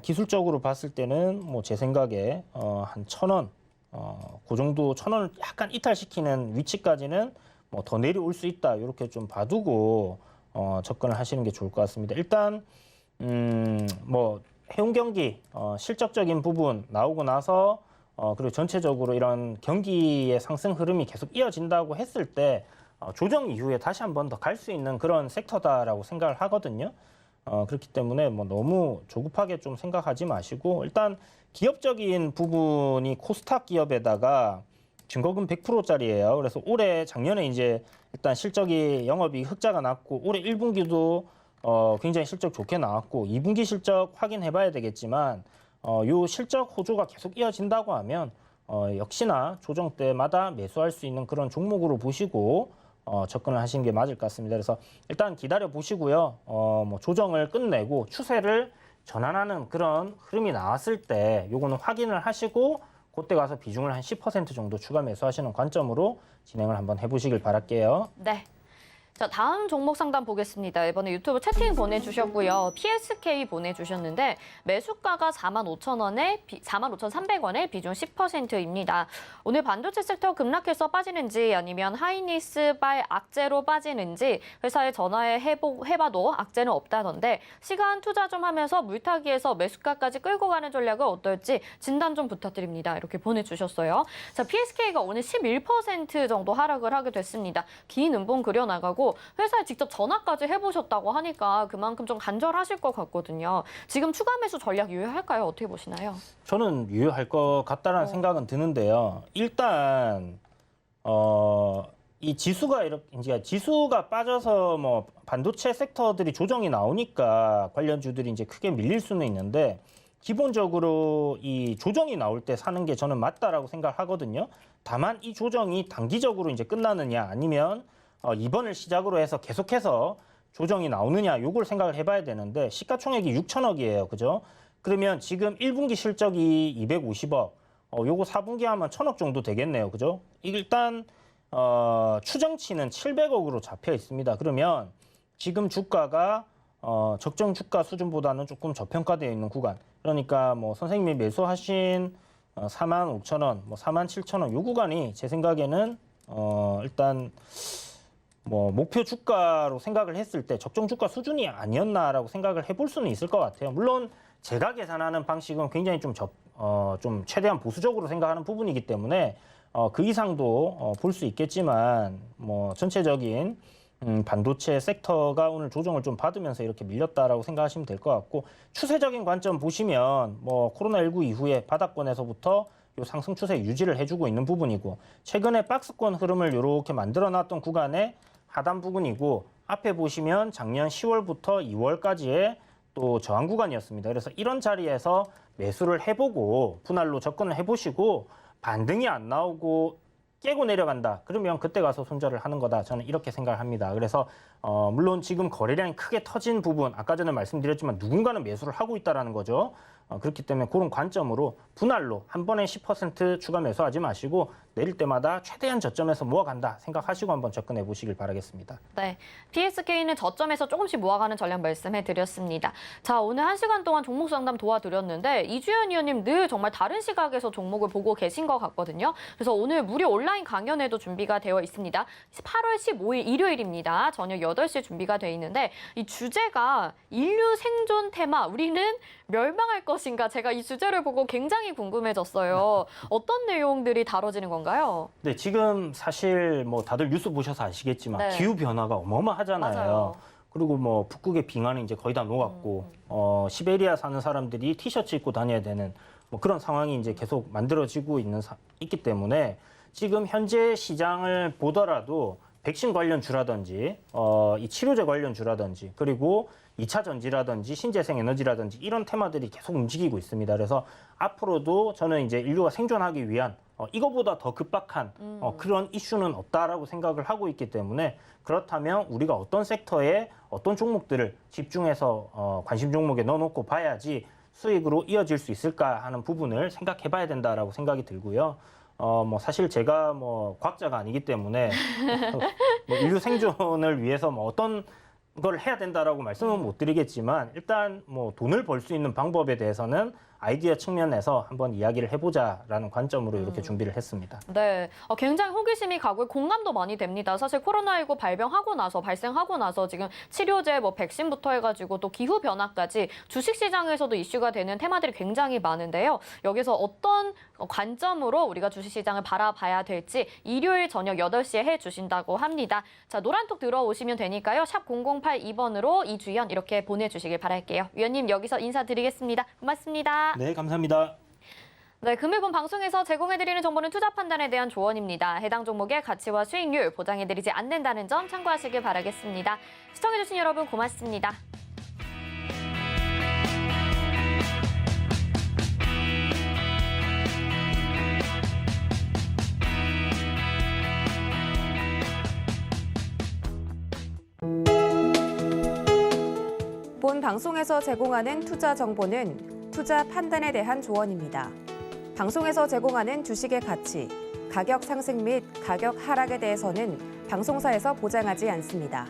기술적으로 봤을 때는 뭐 제 생각에 한 1,000원, 그 정도 1,000원을 약간 이탈시키는 위치까지는 뭐 더 내려올 수 있다 이렇게 좀 봐두고 접근을 하시는 게 좋을 것 같습니다. 일단 뭐 해운 경기 실적적인 부분 나오고 나서 그리고 전체적으로 이런 경기의 상승 흐름이 계속 이어진다고 했을 때 조정 이후에 다시 한 번 더 갈 수 있는 그런 섹터다라고 생각을 하거든요. 그렇기 때문에 뭐 너무 조급하게 좀 생각하지 마시고 일단 기업적인 부분이 코스닥 기업에다가 증거금 100%짜리예요. 그래서 올해 작년에 이제 일단 실적이 영업이 흑자가 났고 올해 1분기도 굉장히 실적 좋게 나왔고 2분기 실적 확인해 봐야 되겠지만 요 실적 호조가 계속 이어진다고 하면 역시나 조정 때마다 매수할 수 있는 그런 종목으로 보시고 접근을 하시는 게 맞을 것 같습니다. 그래서 일단 기다려 보시고요. 뭐 조정을 끝내고 추세를 전환하는 그런 흐름이 나왔을 때 요거는 확인을 하시고 그때 가서 비중을 한 10% 정도 추가 매수하시는 관점으로 진행을 한번 해보시길 바랄게요. 네. 자, 다음 종목 상담 보겠습니다. 이번에 유튜브 채팅 보내주셨고요. PSK 보내주셨는데 매수가가 45,000원에 45,300원에 비중 10%입니다. 오늘 반도체 섹터 급락해서 빠지는지 아니면 하이니스발 악재로 빠지는지 회사에 전화해 해봐도 악재는 없다던데 시간 투자 좀 하면서 물타기에서 매수가까지 끌고 가는 전략은 어떨지 진단 좀 부탁드립니다. 이렇게 보내주셨어요. 자, PSK가 오늘 11% 정도 하락을 하게 됐습니다. 긴 음봉 그려나가고 회사에 직접 전화까지 해보셨다고 하니까 그만큼 좀 간절하실 것 같거든요. 지금 추가 매수 전략 유효할까요? 어떻게 보시나요? 저는 유효할 것 같다라는 생각은 드는데요. 일단 이 지수가 이제 지수가 빠져서 뭐 반도체 섹터들이 조정이 나오니까 관련주들이 이제 크게 밀릴 수는 있는데 기본적으로 이 조정이 나올 때 사는 게 저는 맞다라고 생각하거든요. 다만 이 조정이 단기적으로 이제 끝나느냐 아니면 이번을 시작으로 해서 계속해서 조정이 나오느냐 요걸 생각을 해봐야 되는데 시가총액이 6천억이에요. 그죠? 그러면 지금 1분기 실적이 250억, 요거 4분기 하면 1000억 정도 되겠네요. 그죠? 일단 추정치는 700억으로 잡혀 있습니다. 그러면 지금 주가가 적정 주가 수준보다는 조금 저평가되어 있는 구간. 그러니까 뭐 선생님이 매수하신 45,000원, 뭐 47,000원 요 구간이 제 생각에는 일단 뭐 목표 주가로 생각을 했을 때 적정 주가 수준이 아니었나라고 생각을 해볼 수는 있을 것 같아요. 물론 제가 계산하는 방식은 굉장히 좀 최대한 보수적으로 생각하는 부분이기 때문에 그 이상도 볼 수 있겠지만 뭐 전체적인 반도체 섹터가 오늘 조정을 좀 받으면서 이렇게 밀렸다라고 생각하시면 될 것 같고, 추세적인 관점 보시면 뭐 코로나19 이후에 바닥권에서부터 요 상승 추세 유지를 해주고 있는 부분이고, 최근에 박스권 흐름을 이렇게 만들어놨던 구간의 하단 부분이고, 앞에 보시면 작년 10월부터 2월까지의 또 저항 구간이었습니다. 그래서 이런 자리에서 매수를 해보고 분할로 접근을 해보시고 반등이 안 나오고 깨고 내려간다. 그러면 그때 가서 손절을 하는 거다. 저는 이렇게 생각을 합니다. 그래서 물론 지금 거래량이 크게 터진 부분, 아까 전에 말씀드렸지만 누군가는 매수를 하고 있다는 거죠. 그렇기 때문에 그런 관점으로 분할로 한 번에 10% 추가 매수하지 마시고 내릴 때마다 최대한 저점에서 모아간다 생각하시고 한번 접근해 보시길 바라겠습니다. 네, PSK는 저점에서 조금씩 모아가는 전략 말씀해드렸습니다. 자, 오늘 1시간 동안 종목 상담 도와드렸는데 이주연 위원님 늘 정말 다른 시각에서 종목을 보고 계신 것 같거든요. 그래서 오늘 무료 온라인 강연회도 준비가 되어 있습니다. 8월 15일 일요일입니다. 저녁 8시에 준비가 되어 있는데 이 주제가 인류 생존 테마, 우리는 멸망할 것인가? 제가 이 주제를 보고 굉장히 궁금해졌어요. 어떤 내용들이 다뤄지는 건가요? 네, 지금 사실 뭐 다들 뉴스 보셔서 아시겠지만 네. 기후 변화가 어마어마하잖아요. 맞아요. 그리고 뭐 북극의 빙하는 이제 거의 다 녹았고 시베리아 사는 사람들이 티셔츠 입고 다녀야 되는 뭐 그런 상황이 이제 계속 만들어지고 있기 때문에 지금 현재 시장을 보더라도 백신 관련 주라든지 이 치료제 관련 주라든지 그리고 2차 전지라든지 신재생 에너지라든지 이런 테마들이 계속 움직이고 있습니다. 그래서 앞으로도 저는 이제 인류가 생존하기 위한 이거보다 더 급박한 그런 이슈는 없다라고 생각을 하고 있기 때문에, 그렇다면 우리가 어떤 섹터에 어떤 종목들을 집중해서 관심 종목에 넣어놓고 봐야지 수익으로 이어질 수 있을까 하는 부분을 생각해 봐야 된다라고 생각이 들고요. 뭐 사실 제가 뭐 과학자가 아니기 때문에 뭐 인류 생존을 위해서 뭐 어떤 걸 해야 된다라고 말씀은 못 드리겠지만, 일단 뭐 돈을 벌 수 있는 방법에 대해서는 아이디어 측면에서 한번 이야기를 해보자라는 관점으로 이렇게 준비를 했습니다. 네, 굉장히 호기심이 가고 공감도 많이 됩니다. 사실 코로나19 발생하고 나서 지금 치료제, 뭐 백신부터 해가지고 또 기후 변화까지 주식시장에서도 이슈가 되는 테마들이 굉장히 많은데요. 여기서 어떤 관점으로 우리가 주식시장을 바라봐야 될지 일요일 저녁 8시에 해주신다고 합니다. 자, 노란톡 들어오시면 되니까요. 샵 0082번으로 이주연 이렇게 보내주시길 바랄게요. 위원님 여기서 인사드리겠습니다. 고맙습니다. 네, 감사합니다. 네, 금일본 방송에서 제공해드리는 정보는 투자 판단에 대한 조언입니다. 해당 종목의 가치와 수익률 보장해드리지 않는다는 점 참고하시길 바라겠습니다. 시청해주신 여러분 고맙습니다. 본 방송에서 제공하는 투자 정보는 투자 판단에 대한 조언입니다. 방송에서 제공하는 주식의 가치, 가격 상승 및 가격 하락에 대해서는 방송사에서 보장하지 않습니다.